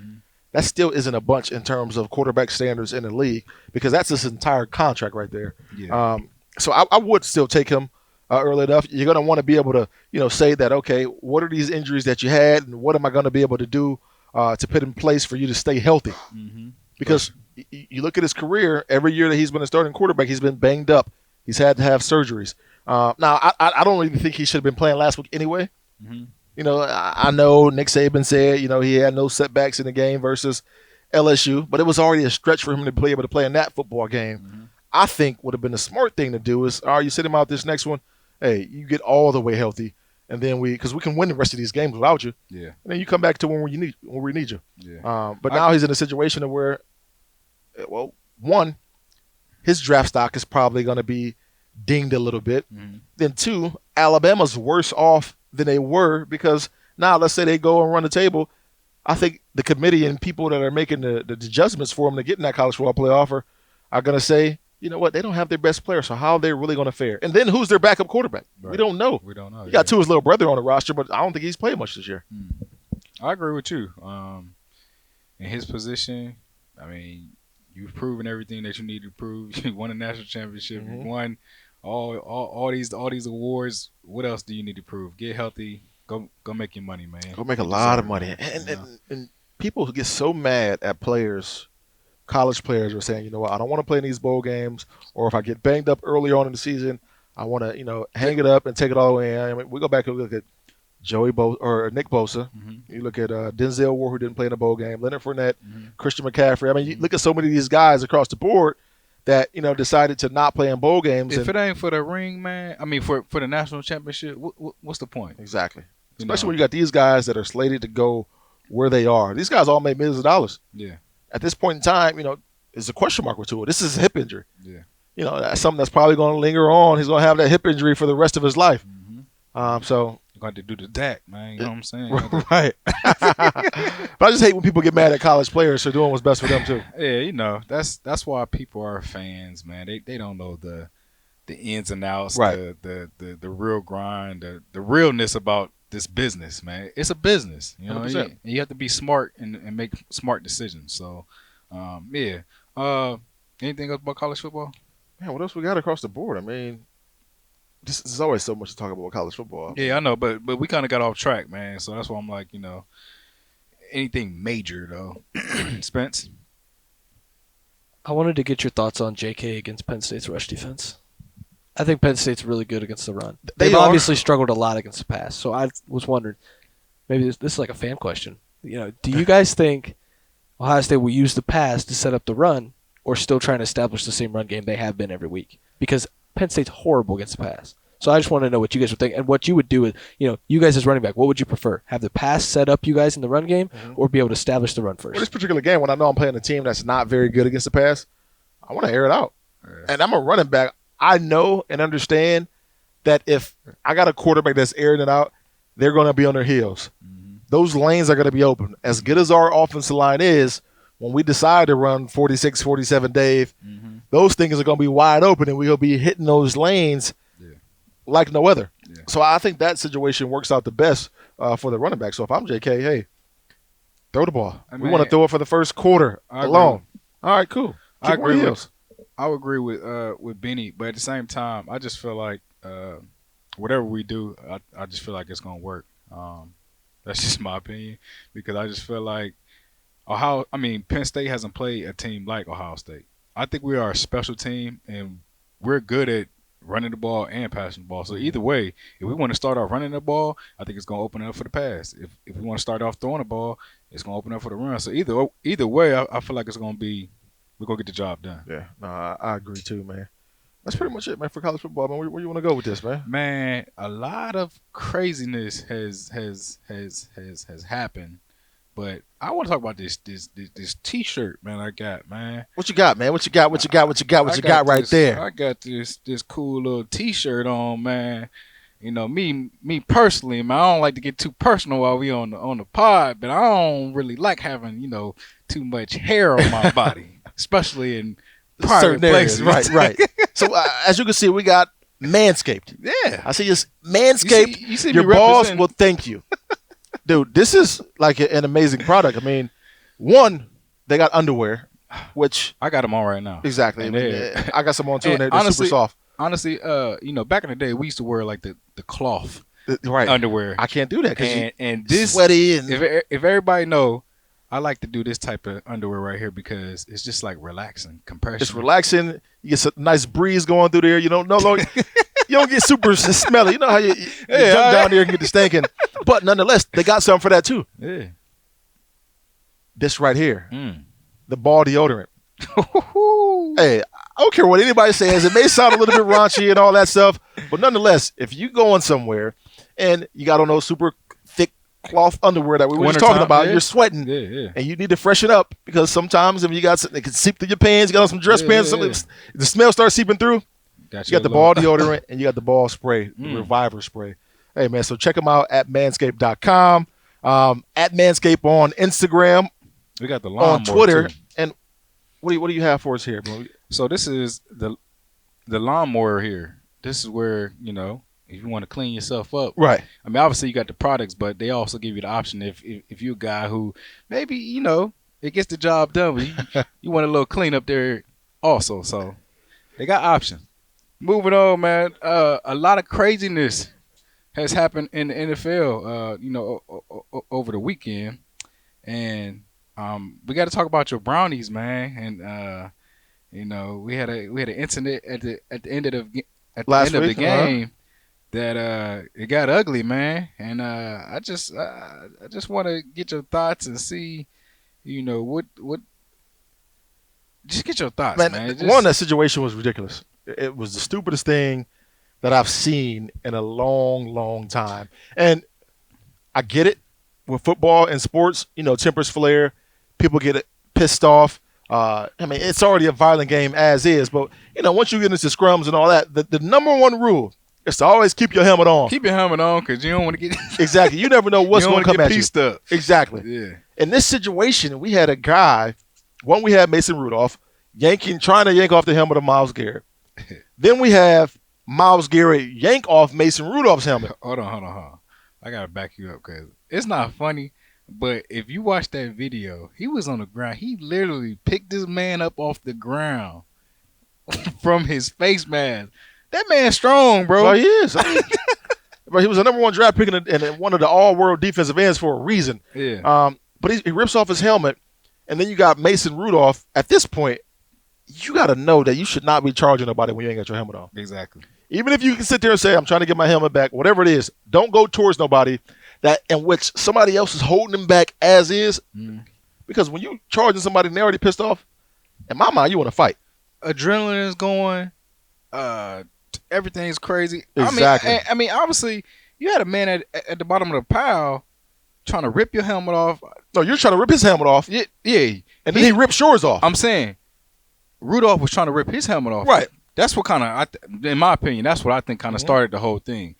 that still isn't a bunch in terms of quarterback standards in the league, because that's his entire contract right there. Yeah. So I would still take him early enough. You're going to want to be able to, say that, okay, what are these injuries that you had, and what am I going to be able to do to put in place for you to stay healthy? Because you look at his career, every year that he's been a starting quarterback, he's been banged up. He's had to have surgeries. Now, I don't even think he should have been playing last week anyway. I know Nick Saban said, he had no setbacks in the game versus LSU, but it was already a stretch for him to be able to play in that football game. I think would have been a smart thing to do is, all right, you sit him out this next one. Hey, you get all the way healthy, and then because we can win the rest of these games without you. Yeah. And then you come back to when we need you. Yeah. But now he's in a situation where, well, one, his draft stock is probably going to be dinged a little bit. Then two, Alabama's worse off than they were, because now let's say they go and run the table. I think the committee and people that are making the adjustments for them to get in that college football playoff are going to say, you know what, they don't have their best player, so how are they really going to fare? And then who's their backup quarterback? Right. We don't know. We don't know. You got Tua's little brother on the roster, but I don't think he's played much this year. I agree with you. In his position, I mean, you've proven everything that you need to prove. You won a national championship. You won all these awards. What else do you need to prove? Get healthy. Go make your money, man. Go make a You lot deserve of money. it. And people get so mad at players, college players, are saying, you know what, I don't want to play in these bowl games, or if I get banged up early on in the season, I want to, hang it up and take it all the way in. I mean, we go back and look at Nick Bosa. You look at Denzel Ward, who didn't play in a bowl game, Leonard Fournette, Christian McCaffrey. I mean, you look at so many of these guys across the board that, decided to not play in bowl games. If it ain't for the ring, man, I mean, for the national championship, what's the point? Exactly. Especially when you got these guys that are slated to go where they are. These guys all make millions of dollars. Yeah. At this point in time, there's a question mark with Tua. This is a hip injury. Yeah. That's something that's probably going to linger on. He's going to have that hip injury for the rest of his life. So You got to do the DAC, man. You know what I'm saying? right. But I just hate when people get mad at college players for doing what's best for them too. Yeah, that's why people are fans, man. They don't know the ins and outs, Right. the real grind, the realness about this business, man. It's a business, 100%. And you have to be smart and make smart decisions. So, yeah. Anything else about college football? Man, what else we got across the board? I mean, there's always so much to talk about with college football. Yeah, I know, but we kind of got off track, man. So that's why I'm like, anything major though. Spence? I wanted to get your thoughts on J.K. against Penn State's rush defense. I think Penn State's really good against the run. They They've are. obviously struggled a lot against the pass. So I was wondering, maybe this is like a fan question. Do you guys think Ohio State will use the pass to set up the run, or still trying to establish the same run game they have been every week? Because Penn State's horrible against the pass. So I just want to know what you guys would think, and what you would do is, you guys as running back, what would you prefer? Have the pass set up you guys in the run game, or be able to establish the run For first? this particular game, when I know I'm playing a team that's not very good against the pass, I want to air it out. And I'm a running back. I know and understand that if I got a quarterback that's airing it out, they're going to be on their heels. Those lanes are going to be open. As good as our offensive line is, when we decide to run 46, 47, Dave, those things are going to be wide open, and we'll be hitting those lanes like no other. Yeah. So I think that situation works out the best for the running back. So if I'm JK, hey, throw the ball. We want to throw it for the first quarter alone. All right, cool. I Keep on your heels. I would agree with Beanie, but at the same time, I just feel like whatever we do, I just feel like it's gonna work. That's just my opinion, because I just feel like Penn State hasn't played a team like Ohio State. I think we are a special team, and we're good at running the ball and passing the ball. So either way, if we want to start off running the ball, I think it's going to open up for the pass. If we want to start off throwing the ball, it's going to open up for the run. So either way, I feel like it's going to be, we're going to get the job done. Yeah, no, I agree too, man. That's pretty much it, man, for college football, man. Where you want to go with this, man? Man, a lot of craziness has happened. But I want to talk about this T-shirt, man. I got, man. What you got, man? What you got right there? I got this cool little T-shirt on, man. Me personally, man. I don't like to get too personal while we on the pod, but I don't really like having too much hair on my body, especially in private certain places. areas. Right. So as you can see, we got Manscaped. Yeah, I see this Manscaped. You see your me boss represent- will thank you. Dude, this is like an amazing product. I mean, one, they got underwear, which I got them on right now. exactly. And I got some on too, and they're honestly, super soft. Honestly, back in the day, we used to wear like the cloth Right. underwear. I can't do that because And this, sweaty and if everybody know, I like to do this type of underwear right here because it's just like relaxing, compression. it's relaxing. You get some nice breeze going through there. You don't get super smelly. You know how you jump down there and get the stinking. But nonetheless, they got something for that too. Yeah. This right here, the ball deodorant. Hey, I don't care what anybody says. It may sound a little bit raunchy and all that stuff, but nonetheless, if you going somewhere and you got on those super thick cloth underwear that we were just talking about, you're sweating, and you need to freshen up because sometimes if you got something that can seep through your pants, you got on some dress pants, the smell starts seeping through. You got the ball deodorant and you got the ball spray, the Reviver spray. Hey, man, so check them out at manscaped.com, at Manscaped on Instagram, We got the lawnmower on Twitter. too. And what do you have for us here, bro? So this is the lawnmower here. This is where, if you want to clean yourself up. Right. I mean, obviously you got the products, but they also give you the option if you're a guy who maybe, it gets the job done, but you want a little clean up there also. So they got options. Moving on, man. A lot of craziness has happened in the NFL, over the weekend. And we got to talk about your Brownies, man. And we had an incident at the end of the game that it got ugly, man. And I just want to get your thoughts and see, what. Just get your thoughts, man. One, that situation was ridiculous. It was the stupidest thing that I've seen in a long, long time. And I get it. With football and sports, tempers flare. People get pissed off. It's already a violent game as is. But, once you get into scrums and all that, the number one rule is to always keep your helmet on. Keep your helmet on because you don't want to get Exactly. You never know what's going to come at you. Pieced up. Exactly. Yeah. In this situation, we had a guy. One, we had Mason Rudolph trying to yank off the helmet of Myles Garrett. Then we have Myles Garrett yank off Mason Rudolph's helmet. Hold on. I got to back you up because it's not funny, but if you watch that video, he was on the ground. He literally picked this man up off the ground from his face mask. That man's strong, bro. Well, he is. But he was a number one draft pick and one of the all-world defensive ends for a reason. Yeah. But he rips off his helmet, and then you got Mason Rudolph. At this point, you got to know that you should not be charging nobody when you ain't got your helmet on. Exactly. Even if you can sit there and say, I'm trying to get my helmet back, whatever it is, don't go towards nobody that in which somebody else is holding him back as is. Mm. Because when you charging somebody and they're already pissed off, in my mind, you want to fight. Adrenaline is going. Everything's crazy. Exactly. I mean, obviously, you had a man at the bottom of the pile trying to rip your helmet off. No, you're trying to rip his helmet off. Yeah. And then he ripped yours off. I'm saying Rudolph was trying to rip his helmet off. Right. That's what kind of, in my opinion, that's what I think kind of started the whole thing.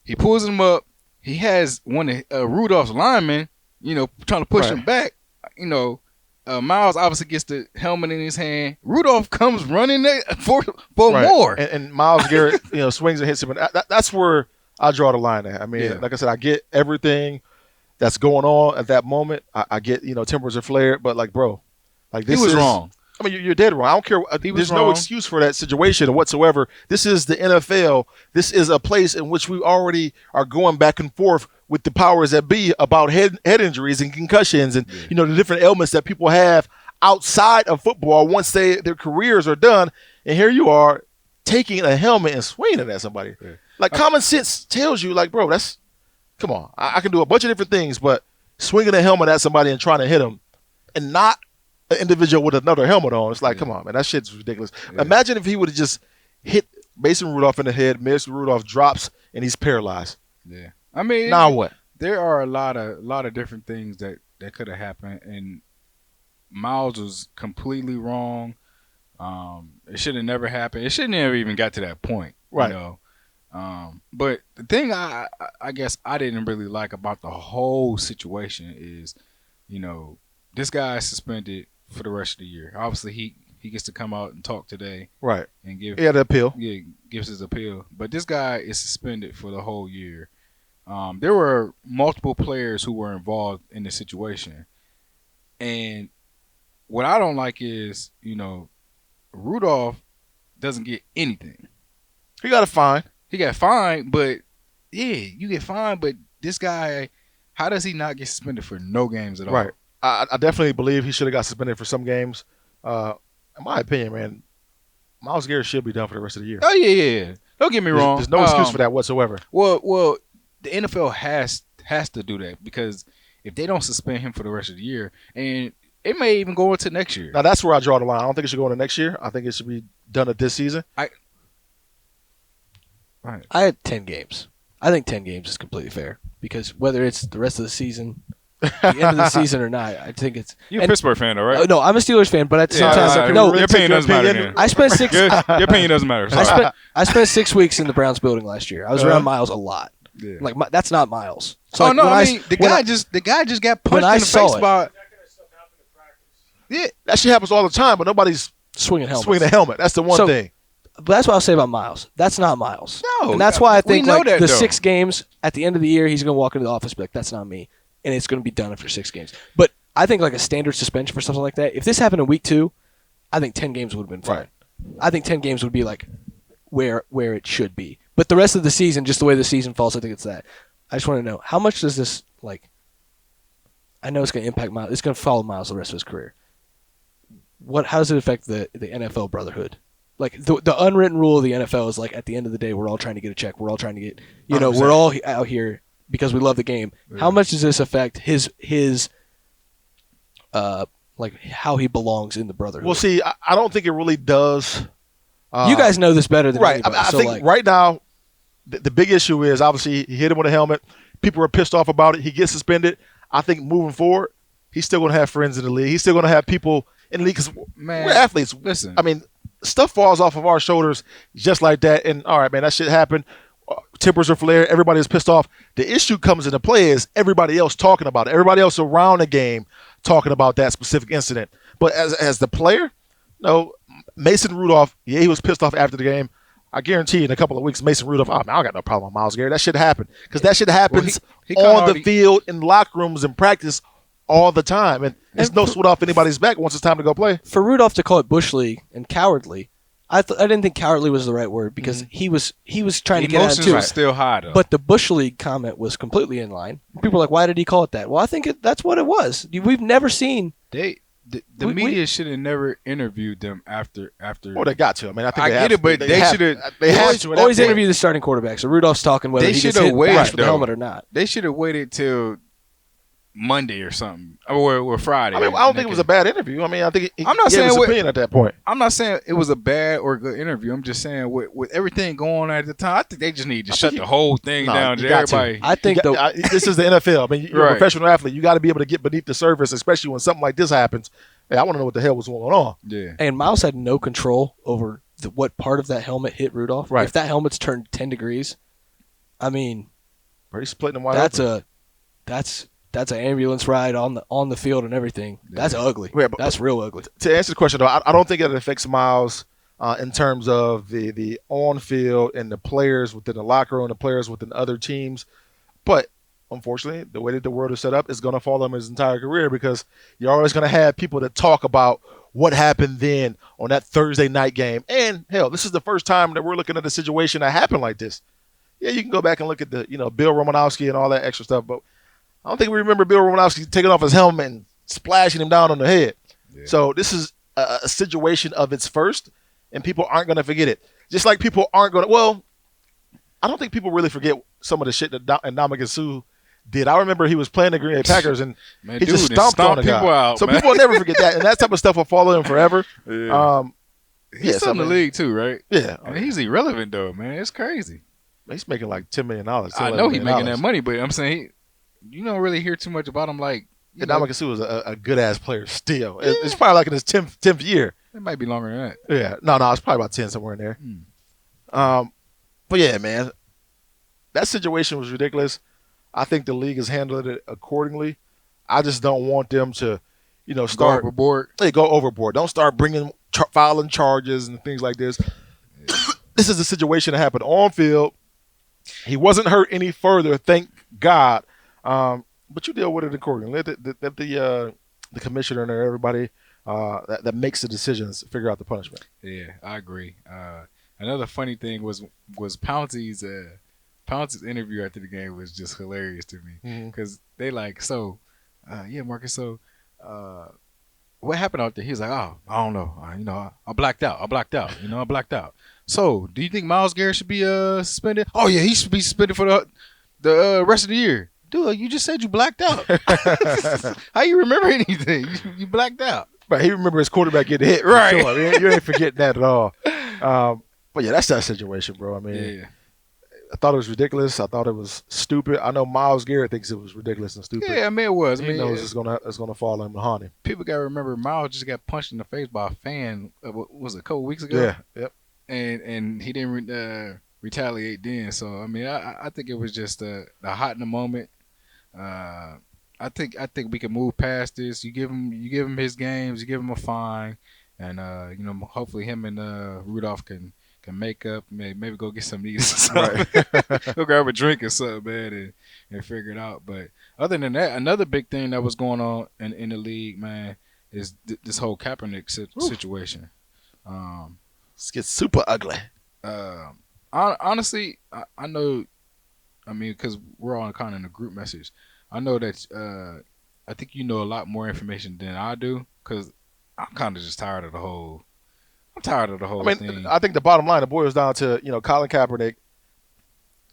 He pulls him up. He has one of Rudolph's linemen, trying to push him back. Miles obviously gets the helmet in his hand. Rudolph comes running there for more. And Myles Garrett, swings and hits him. And that's where I draw the line at. I mean, like I said, I get everything that's going on at that moment. I get, tempers are flared, but like, bro, like this he was wrong. I mean, you're dead wrong. I don't care. There's no excuse for that situation whatsoever. This is the NFL. This is a place in which we already are going back and forth with the powers that be about head injuries and concussions and the different ailments that people have outside of football once their careers are done. And here you are taking a helmet and swinging at somebody. Yeah. Like common sense tells you, like, bro, come on. I can do a bunch of different things, but swinging a helmet at somebody and trying to hit them and not an individual with another helmet on, it's like, come on, man, that shit's ridiculous. Yeah. Imagine if he would have just hit Mason Rudolph in the head, Mason Rudolph drops, and he's paralyzed. Yeah. I mean, now what? There are a lot of different things that could have happened, and Miles was completely wrong. It should have never happened. It shouldn't have even got to that point, right? But the thing I guess I didn't really like about the whole situation is, this guy is suspended for the rest of the year. Obviously, he gets to come out and talk today, right? And give the appeal. Yeah, gives his appeal. But this guy is suspended for the whole year. There were multiple players who were involved in the situation. And what I don't like is, Rudolph doesn't get anything. He got a fine. He got fined, but you get fined, but this guy, how does he not get suspended for no games at all? Right. I definitely believe he should have got suspended for some games. In my opinion, man, Myles Garrett should be done for the rest of the year. Oh, yeah. Don't get me wrong. There's no excuse for that whatsoever. Well, the NFL has to do that because if they don't suspend him for the rest of the year, and it may even go into next year. Now, that's where I draw the line. I don't think it should go into next year. I think it should be done at this season. I had 10 games. I think 10 games is completely fair because whether it's the rest of the season, the end of the season or not, I think it's. You're a Pittsburgh fan, though, right? No, I'm a Steelers fan, but at the same time, no, your opinion doesn't matter. Then. I spent 6. Your opinion doesn't matter. I spent 6 weeks in the Browns building last year. I was around Miles a lot. Yeah. Like that's not Miles. So the guy just got punched in the face by. Yeah, that shit happens all the time, but nobody's swinging a helmet. That's the one thing. But that's what I'll say about Miles. That's not Miles. No, and that's why I think the 6 games at the end of the year, he's going to walk into the office and be like, that's not me. And it's going to be done after 6 games. But I think like a standard suspension for something like that, if this happened in week 2, I think 10 games would have been fine. Right. I think 10 games would be like where it should be. But the rest of the season, just the way the season falls, I think it's that. I just want to know, how much does this, I know it's going to impact Miles. It's going to follow Miles the rest of his career. How does it affect the NFL brotherhood? Like the unwritten rule of the NFL is like at the end of the day, we're all trying to get a check. We're all trying to get, we're all out here because we love the game. Yeah. How much does this affect his how he belongs in the brotherhood? Well, see, I don't think it really does. You guys know this better than anybody. I think right now, the big issue is obviously he hit him with a helmet. People are pissed off about it. He gets suspended. I think moving forward, he's still going to have friends in the league. He's still going to have people in the league because we're athletes. Listen, I mean, stuff falls off of our shoulders just like that. And all right, man, that shit happened. Tempers are flared. Everybody is pissed off. The issue comes into play is everybody else talking about it. Everybody else around the game talking about that specific incident. But as the player, no, Mason Rudolph, he was pissed off after the game. I guarantee you in a couple of weeks, Mason Rudolph, I got no problem with Myles Garrett. That shit happened. Because that shit happens on the field, in locker rooms, in practice all the time. And there's no sweat off anybody's back once it's time to go play. For Rudolph to call it Bush League and cowardly, I didn't think cowardly was the right word because he was trying to get out too. Emotions still high though. But the Bush League comment was completely in line. People are like, why did he call it that? Well, I think that's what it was. We've never seen The media should have never interviewed them after. Well, they got to. I mean, I think I they get have it, to. but they have- should've- They have always, to. at that always point. interview the starting quarterback. So Rudolph's talking whether They he gets shoulda hit waited, back from the though. helmet or not. They should have waited till Monday or something, or Friday. I mean, I don't think it was a bad interview. I mean, I think I'm not he gave saying his what- opinion at that point. I'm not saying it was a bad or good interview. I'm just saying with everything going on at the time, I think they just need to shut the whole thing No, down you to got to. everybody. I think This is the NFL. I mean, you're a Right. professional athlete. You got to be able to get beneath the surface, especially when something like this happens. Hey, I want to know what the hell was going on. Yeah. and Miles had no control over what part of that helmet hit Rudolph. Right. If that helmet's turned 10 degrees, I mean, Bro, he's splitting them wide that's open. that's an ambulance ride on the field and everything. That's ugly. Yeah, but- That's real ugly. To answer the question, though, I don't think it affects Miles in terms of the on field and the players within the locker room, the players within other teams. But unfortunately, the way that the world is set up is going to follow him his entire career because you're always going to have people that talk about what happened then on that Thursday night game. And hell, this is the first time that we're looking at a situation that happened like this. Yeah, you can go back and look at the Bill Romanowski and all that extra stuff, but I don't think we remember Bill Romanowski taking off his helmet and splashing him down on the head. Yeah. So this is a situation of its first, and people aren't going to forget it. Just like people aren't going to. Well, I don't think people really forget some of the shit that Ndamukong Suh did. I remember he was playing the Green Bay Packers and Man, he just dude, stomped on a guy. people out, So man. people will never forget that, and that type of stuff will follow him forever. Yeah. He's yes, still in I the mean- league too, right? Yeah, I mean, he's irrelevant though, man. It's crazy. he's making like $10 million. I know he's making that money, but I'm saying you don't really hear too much about him. Like, you know, Ndamukong Suh is a good ass player still. It's probably like in his 10th year. it might be longer than that. Yeah, no, it's probably about 10 somewhere in there. But yeah, man, that situation was ridiculous. I think the league has handled it accordingly. I just don't want them to, Go start overboard. they go overboard. Don't start bringing filing charges and things like this. This is a situation that happened on field. He wasn't hurt any further, thank God. But you deal with it accordingly. Let the commissioner and everybody that makes the decisions figure out the punishment. Yeah, I agree. Another funny thing was Pouncey's interview after the game was just hilarious to me because they like, so yeah, Marcus, so what happened out there? He's like, oh, I don't know. I blacked out. I blacked out. So, do you think Myles Garrett should be suspended? Oh yeah, he should be suspended for the rest of the year. Dude, you just said you blacked out. How you remember anything? You blacked out. But he remember his quarterback getting hit. Right. Sure. You ain't forgetting that at all. But yeah, that's that situation, bro. I mean, Yeah. I thought it was ridiculous. I thought it was stupid. I know Myles Garrett thinks it was ridiculous and stupid. Yeah, I mean it was. I He mean, knows it's gonna fall on him and haunt him. people gotta remember Miles just got punched in the face by a fan. What was it, a couple weeks ago? Yeah. Yep. And he didn't retaliate then. So I mean, I think it was just a hot in the moment. I think we can move past this. You give him his games. You give him a fine, and hopefully him and Rudolph can make up. Maybe go get some eats or something. Right. Go grab a drink or something, man, and figure it out. But other than that, another big thing that was going on in the league, man, is this whole Kaepernick situation. This gets super ugly. Honestly, I know. I mean, because we're all kind of in a group message. I know that I think you know a lot more information than I do, because I'm kind of just tired of the whole. I'm tired of the whole I mean, thing. I think the bottom line, it boils down to Colin Kaepernick,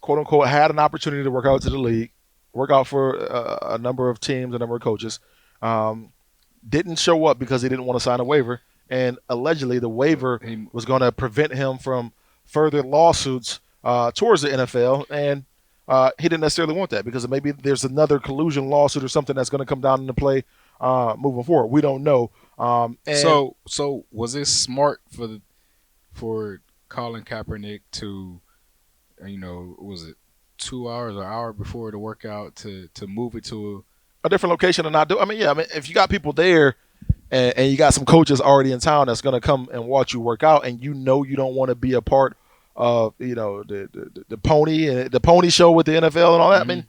quote unquote, had an opportunity to work out to the league, work out for a number of teams, a number of coaches. Didn't show up because he didn't want to sign a waiver, and allegedly the waiver was going to prevent him from further lawsuits towards the NFL, and he didn't necessarily want that because maybe there's another collusion lawsuit or something that's going to come down into play moving forward. We don't know. And So was it smart for Colin Kaepernick to, was it 2 hours or hour before the workout to move it to a different location and not do? I mean, if you got people there and you got some coaches already in town that's going to come and watch you work out, and you don't want to be a part of the pony show with the NFL and all that. I mean,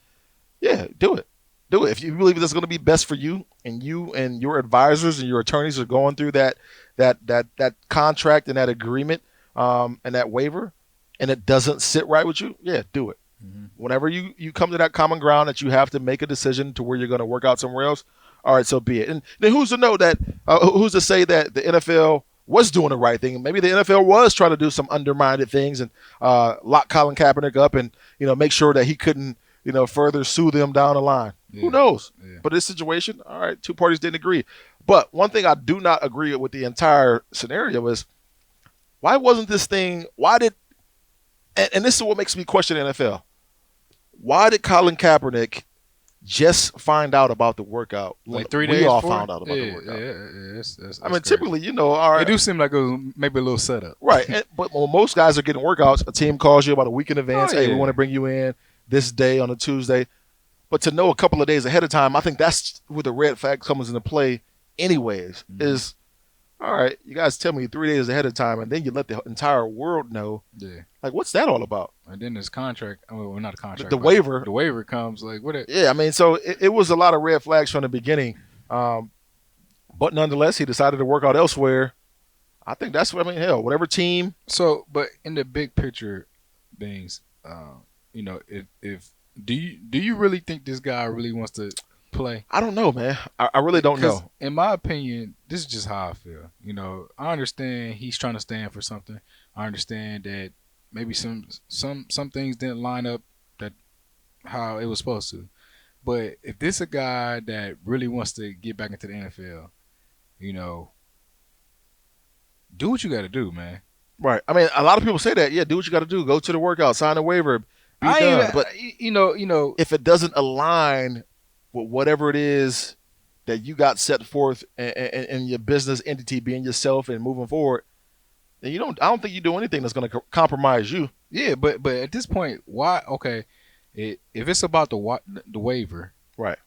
yeah, do it. If you believe that's going to be best for you and your advisors and your attorneys are going through that contract and that agreement and that waiver, and it doesn't sit right with you, yeah, do it. Whenever you come to that common ground that you have to make a decision to where you're going to work out somewhere else, all right, so be it. And then who's to know that? Who's to say that the NFL was doing the right thing? Maybe the NFL was trying to do some undermined things and lock Colin Kaepernick up and make sure that he couldn't further sue them down the line. Yeah. Who knows? Yeah. But this situation, all right, two parties didn't agree. But one thing I do not agree with the entire scenario is why wasn't this thing? Why did? And this is what makes me question the NFL. Why did Colin Kaepernick just find out about the workout when Like 3 we days all before? found out about the workout? That's I mean, crazy. typically, all right, It do seem like it was maybe a little setup. right. But when most guys are getting workouts, a team calls you about a week in advance. Oh, Hey, we yeah. want to bring you in this day on a Tuesday. But to know a couple of days ahead of time, I think that's where the red flag comes into play. Anyways, is all right. You guys tell me 3 days ahead of time, and then you let the entire world know. Yeah. Like, what's that all about? And then this contract, well, not a contract. The but waiver. The waiver comes like what? Yeah, I mean, so it was a lot of red flags from the beginning. But nonetheless, he decided to work out elsewhere. I think that's what I mean. Hell, whatever team. So, but in the big picture things, if do you really think this guy really wants to play? I don't know, man. I really don't 'Cause know. in my opinion, this is just how I feel. I understand he's trying to stand for something. I understand that maybe some things didn't line up that how it was supposed to. But if this a guy that really wants to get back into the NFL, do what you got to do, man. Right. I mean, a lot of people say that. Yeah, do what you got to do. Go to the workout, sign a waiver, be I done. ain't, But if it doesn't align with whatever it is that you got set forth in your business entity, being yourself and moving forward, then I don't think you do anything that's going to compromise you. Yeah, but at this point, why? Okay, if it's about the waiver, Right.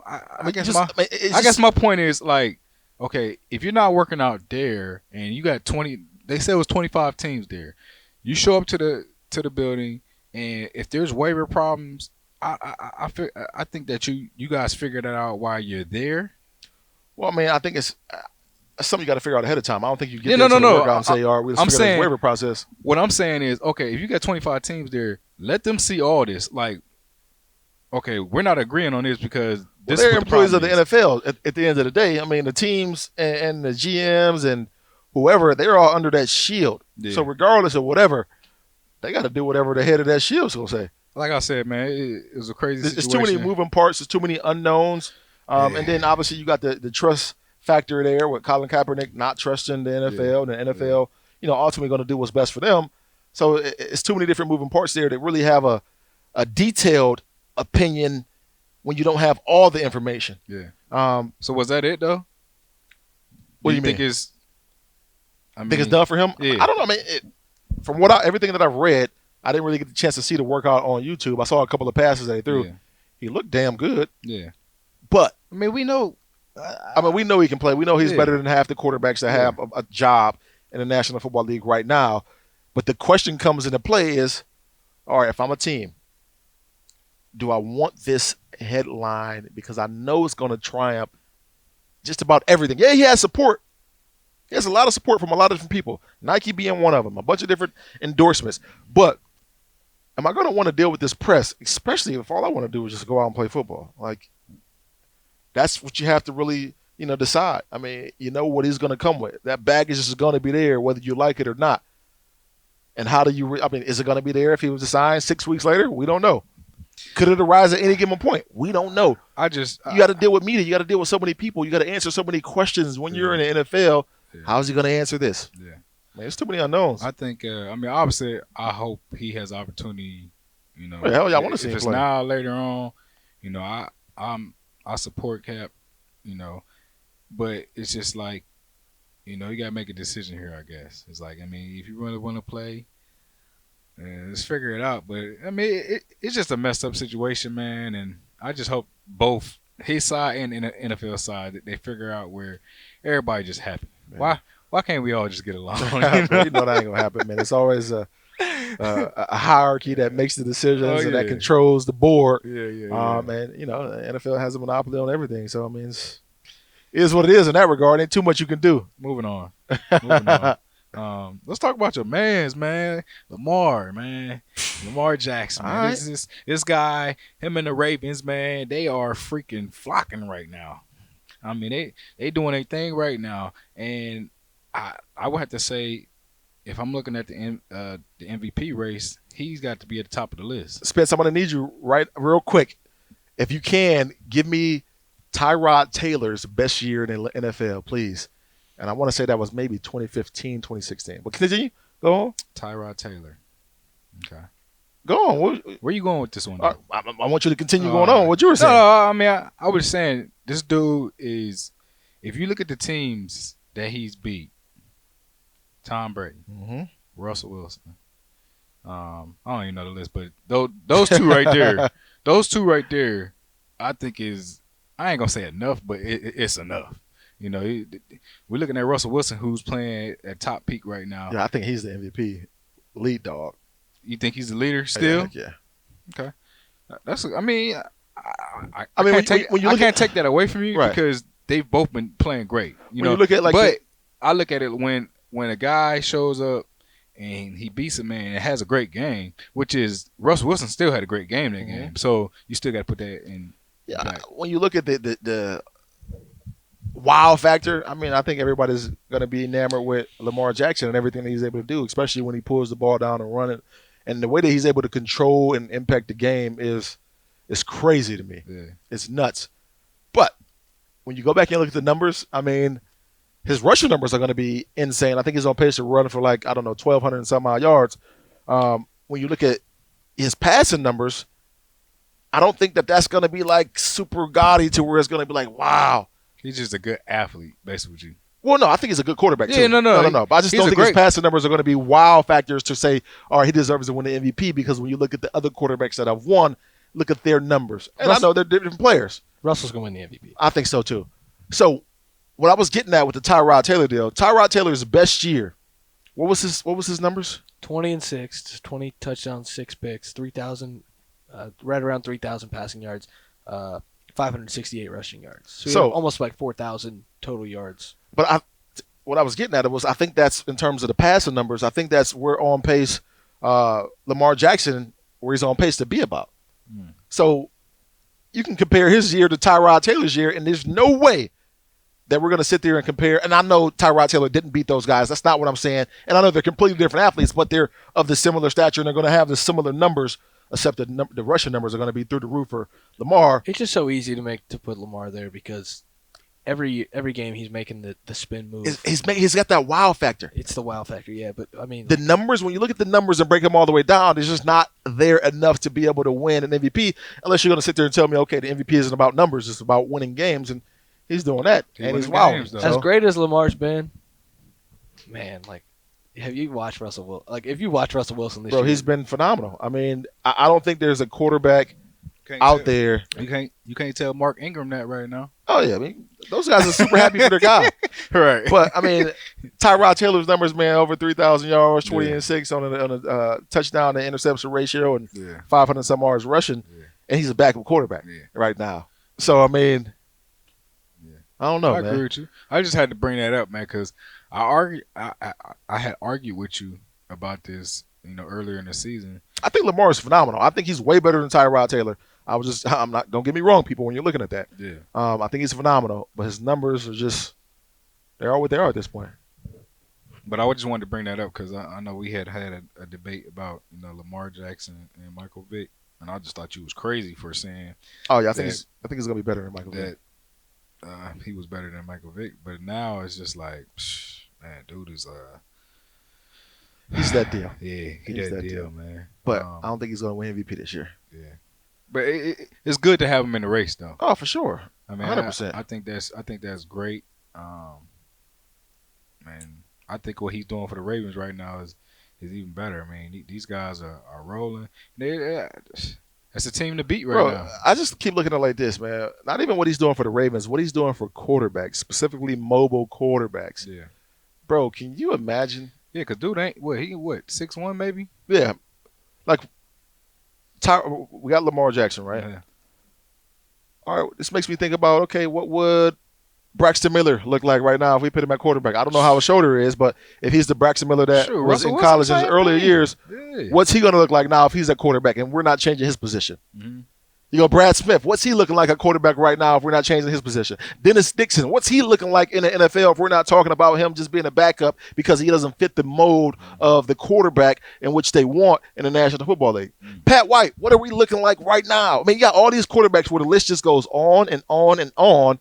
I guess my point is like, okay, if you're not working out there and you got 20, they said it was 25 teams there, you show up to the building and if there's waiver problems, I think that you guys figure that out while you're there. Well, I mean, I think it's something you got to figure out ahead of time. I don't think you get Yeah, there to the no. workout and say, all right, let's figure out this waiver process. What I'm saying is, okay, if you got 25 teams there, let them see all this. Like, okay, we're not agreeing on this because this They're is what employees of the problem is. NFL at the end of the day. I mean, the teams and the GMs and whoever, they're all under that shield. Yeah. So regardless of whatever, they got to do whatever the head of that shield's going to say. Like I said, man, it was a crazy There's situation. too many moving parts. There's too many unknowns. And then obviously you got the trust factor there with Colin Kaepernick not trusting the NFL and the NFL, ultimately going to do what's best for them. So it's too many different moving parts there that really have a detailed opinion when you don't have all the information. Yeah. So was that it though? What do you think mean? it's? I Think it's done for him? Yeah. I don't know. I mean, from everything that I've read, I didn't really get the chance to see the workout on YouTube. I saw a couple of passes that he threw. Yeah. He looked damn good. Yeah. But I mean, we know. we know he can play. We know he's Yeah. better than half the quarterbacks that have a job in the National Football League right now. But the question comes into play is, all right, if I'm a team, do I want this headline because I know it's going to triumph just about everything? Yeah, he has support. He has a lot of support from a lot of different people. Nike being one of them, a bunch of different endorsements. But am I going to want to deal with this press, especially if all I want to do is just go out and play football? Like, that's what you have to really, decide. I mean, you know what he's going to come with. That baggage is going to be there whether you like it or not. And how do you, is it going to be there if he was assigned 6 weeks later? We don't know. Could it arise at any given point? We don't know. You got to deal with media. You got to deal with so many people. You got to answer so many questions when you're in the NFL. Yeah. How's he going to answer this? Yeah. Man, there's too many unknowns. I think. Obviously, I hope he has opportunity. Well, hell yeah, I want to see him if it's play. now or later on. I support Cap. But it's just like, you got to make a decision here. I guess it's like, if you really want to play, let's figure it out. But it's just a messed up situation, man. And I just hope both his side and the NFL side that they figure out where everybody just happy. Man. Why can't we all just get along? You know that ain't gonna happen, man. It's always a hierarchy that makes the decisions and that controls the board. Yeah. And the NFL has a monopoly on everything. So it is what it is in that regard. Ain't too much you can do. Moving on. Let's talk about your man's man, Lamar, man, Lamar Jackson, All man. right. This guy, him and the Ravens, man, they are freaking flocking right now. I mean, they doing their thing right now, and I would have to say, if I'm looking at the MVP race, he's got to be at the top of the list. Spence, I'm gonna need you right real quick. If you can, give me Tyrod Taylor's best year in the NFL, please. And I want to say that was maybe 2015, 2016. But continue. Go on. Tyrod Taylor. Okay. Go on. Where you going with this one? I want you to continue going on. What you were saying. No, I mean, I was saying this dude is. If you look at the teams that he's beat, Tom Brady, Mm-hmm. Russell Wilson. I don't even know the list, but those two right there, I think is. I ain't gonna say enough, but it's enough. You know, we're looking at Russell Wilson, who's playing at top peak right now. Yeah, I think he's the MVP, lead dog. You think he's the leader still? Yeah. Okay. That's. I mean, I mean, can't take when you I look can't take that away from you Right. because they've both been playing great. When you look at like, but I look at it when a guy shows up and he beats a man and has a great game, which is Russell Wilson still had a great game that game. So you still got to put that in. yeah, back. when you look at the wow factor, I mean, I think everybody's going to be enamored with Lamar Jackson and everything that he's able to do, especially when he pulls the ball down and run it. And the way that he's able to control and impact the game is crazy to me. Yeah. It's nuts. But when you go back and look at the numbers, I mean, his rushing numbers are going to be insane. I think he's on pace to run for 1,200 and some odd yards. When you look at his passing numbers, I don't think that that's going to be like super gaudy to where it's going to be like, wow. He's just a good athlete, basically. With you. Well, no, I think he's a good quarterback too. Yeah, no. But I just don't think his passing numbers are going to be wow factors to say, all right, he deserves to win the MVP, because when you look at the other quarterbacks that have won, look at their numbers. And I know they're different players. Russell's going to win the MVP. I think so too. So what I was getting at with the Tyrod Taylor deal, Tyrod Taylor's best year, what was his numbers? 20-6, 20 touchdowns, 6 picks, 3,000, right around 3,000 passing yards, 568 rushing yards. So almost like 4,000 total yards. But what I was getting at was, I think that's in terms of the passing numbers. I think that's where on pace Lamar Jackson, where he's on pace to be about. So you can compare his year to Tyrod Taylor's year, and there's no way that we're going to sit there and compare. And I know Tyrod Taylor didn't beat those guys. That's not what I'm saying. And I know they're completely different athletes, but they're of the similar stature, and they're going to have the similar numbers, except the rushing numbers are going to be through the roof for Lamar. It's just so easy to put Lamar there because every game he's making the spin move. He's got that wow factor. It's the wow factor, yeah. But I mean, the numbers, when you look at the numbers and break them all the way down, it's just not there enough to be able to win an MVP, unless you're going to sit there and tell me, okay, the MVP isn't about numbers, it's about winning games, and he's doing that, and he's wowing. As great as Lamar's been, man, like, have you watched Russell Wilson? Like, if you watch Russell Wilson this year, he's been phenomenal. I mean, I don't think there's a quarterback out there. You can't tell Mark Ingram that right now. Oh yeah, I mean, those guys are super happy for their guy. Right. But I mean, Tyrod Taylor's numbers, man, over 3,000 yards, 20-6 on a touchdown to interception ratio, and 500 some yards rushing, and he's a backup quarterback right now. So I mean, I don't know, man. I agree with you. I just had to bring that up, man, because I had argued with you about this, earlier in the season. I think Lamar is phenomenal. I think he's way better than Tyrod Taylor. I'm not, don't get me wrong, people, when you're looking at that. Yeah. I think he's phenomenal, but his numbers are just, they're all what they are at this point. But I just wanted to bring that up because I know we had a debate about, Lamar Jackson and Michael Vick, and I just thought you was crazy for saying. Oh yeah, I think he's gonna be better than Michael Vick. He was better than Michael Vick, but now it's just like, man, dude is he's that deal. Yeah, he's that deal, man. But I don't think he's gonna win MVP this year. Yeah, but it's good to have him in the race, though. Oh, for sure. I mean, 100%. I think that's great. Man, I think what he's doing for the Ravens right now is even better. I mean, these guys are rolling. That's a team to beat right now. I just keep looking at it like this, man. Not even what he's doing for the Ravens, what he's doing for quarterbacks, specifically mobile quarterbacks. Yeah. Bro, can you imagine? Yeah, because dude ain't, 6'1" maybe? Yeah. Like, we got Lamar Jackson, right? Yeah. All right, this makes me think about, okay, what would Braxton Miller look like right now if we put him at quarterback? I don't know how his shoulder is, but if he's the Braxton Miller that Sure, was Russell in Wilson, college in his same earlier thing. years, Yeah. what's he going to look like now if he's at quarterback and we're not changing his position? Mhm. You go Brad Smith. What's he looking like at quarterback right now if we're not changing his position? Dennis Dixon. What's he looking like in the NFL if we're not talking about him just being a backup because he doesn't fit the mold of the quarterback in which they want in the National Football League? Pat White. What are we looking like right now? I mean, you got all these quarterbacks where the list just goes on and on and on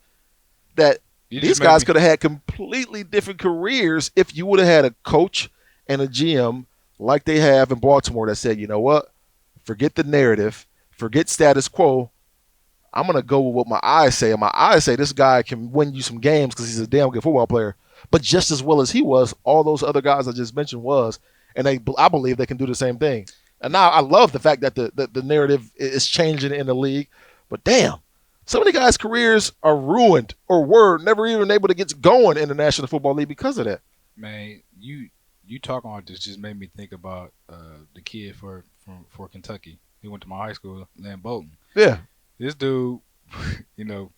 that You these just made guys me- could have had completely different careers if you would have had a coach and a GM like they have in Baltimore that said, you know what? Forget the narrative. Forget status quo. I'm going to go with what my eyes say. And my eyes say this guy can win you some games because he's a damn good football player. But just as well as he was, all those other guys I just mentioned was. And I believe they can do the same thing. And now I love the fact that the narrative is changing in the league. But damn, some of the guys' careers are ruined or were never even able to get going in the National Football League because of that. Man, you talking about this just made me think about the kid for Kentucky. He went to my high school, Len Bolton. Yeah. This dude,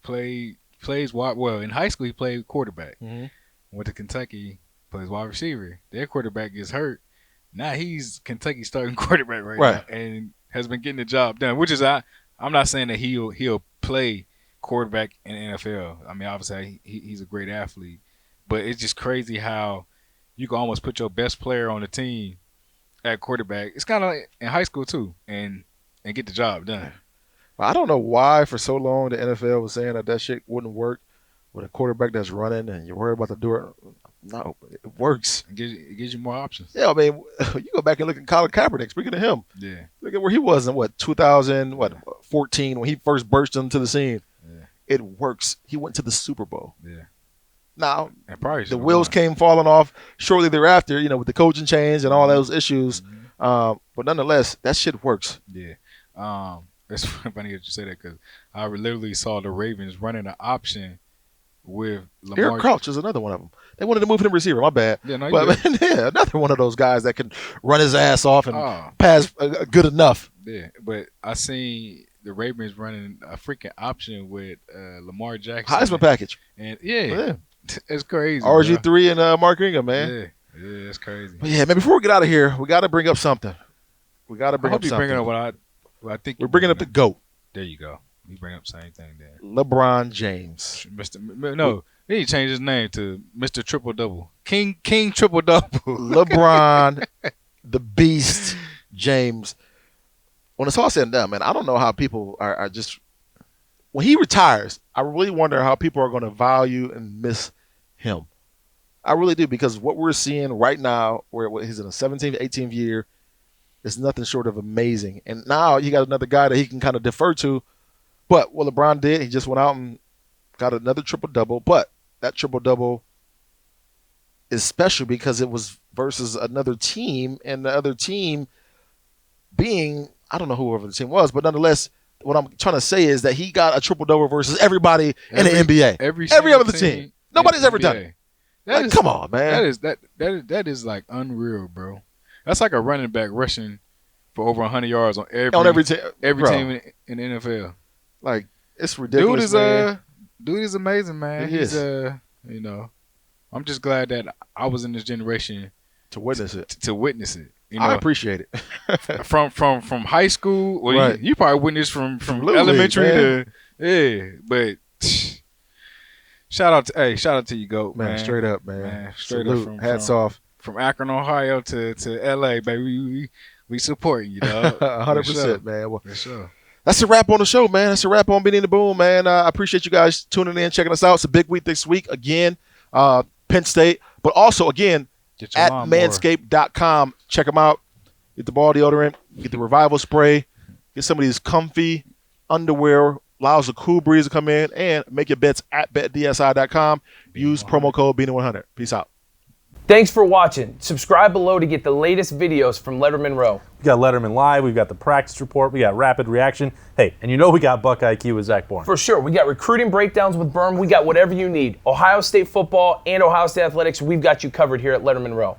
plays wide. Well, in high school he played quarterback. Mm-hmm. Went to Kentucky, plays wide receiver. Their quarterback gets hurt. Now he's Kentucky's starting quarterback right now, and has been getting the job done. Which is I'm not saying that he'll play quarterback in the NFL. I mean, obviously he's a great athlete, but it's just crazy how you can almost put your best player on the team at quarterback. It's kind of like in high school too, and get the job done. I don't know why for so long the NFL was saying that shit wouldn't work with a quarterback that's running and you're worried about the door. No, it works. It gives you more options. Yeah, I mean, you go back and look at Colin Kaepernick. Speaking of him, Yeah. look at where he was in 2014 when he first burst into the scene. Yeah. It works. He went to the Super Bowl. Yeah. Now And probably the wheels came falling off shortly thereafter. With the coaching change and all those issues. Mm-hmm. But nonetheless, that shit works. Yeah. It's funny that you say that because I literally saw the Ravens running an option with Lamar. Eric Crouch is another one of them. They wanted to move him to receiver. My bad. Yeah, no, But yeah, another one of those guys that can run his ass off and pass good enough. Yeah, but I seen the Ravens running a freaking option with Lamar Jackson. Heisman package. And Yeah. it's crazy. RG3 and Mark Ingram, man. Yeah, it's crazy. But yeah, man, before we get out of here, we got to bring up something. We got to I bring hope up you something. bringing up what I think We're bringing up the GOAT, There you go. You bring up the same thing there. LeBron James. No, he need to change his name to Mr. Triple Double. King Triple Double. LeBron, the Beast James. When it's all said and done, man, I don't know how people are just when he retires, I really wonder how people are going to value and miss him. I really do, because what we're seeing right now, where he's in a 17th, 18th year, is nothing short of amazing. And now you got another guy that he can kind of defer to. But what LeBron did, he just went out and got another triple-double. But that triple-double is special because it was versus another team, and the other team being, I don't know whoever the team was, but nonetheless, what I'm trying to say is that he got a triple-double versus everybody in the NBA. Every other team. Nobody's ever done it. Come on, man. That is like unreal, bro. That's like a running back rushing for over 100 yards on every team in the NFL. Like, it's ridiculous, man. Dude is amazing, man. He is. I'm just glad that I was in this generation to witness it. To witness it. I appreciate it. from high school, well, right. you probably witnessed from elementary to but shout out to you, GOAT, man. Straight up, man. Straight Salute. up from hats off. From Akron, Ohio to LA, baby. We support you, dog. 100%, man. Well, for sure. That's a wrap on the show, man. That's a wrap on Beanie and Boom, man. I appreciate you guys tuning in, checking us out. It's a big week this week. Again, Penn State, but also, again, at manscaped.com. Check them out. Get the ball deodorant. Get the Revival spray. Get some of these comfy underwear. Allows a cool breeze to come in. And make your bets at betdsi.com. Use promo code Beanie100. Peace out. Thanks for watching. Subscribe below to get the latest videos from Lettermen Row. We got Letterman Live, we've got the practice report, we got rapid reaction. Hey, and we got Buck IQ with Zach Bourne. For sure. We got recruiting breakdowns with Berm. We got whatever you need. Ohio State football and Ohio State athletics, we've got you covered here at Lettermen Row.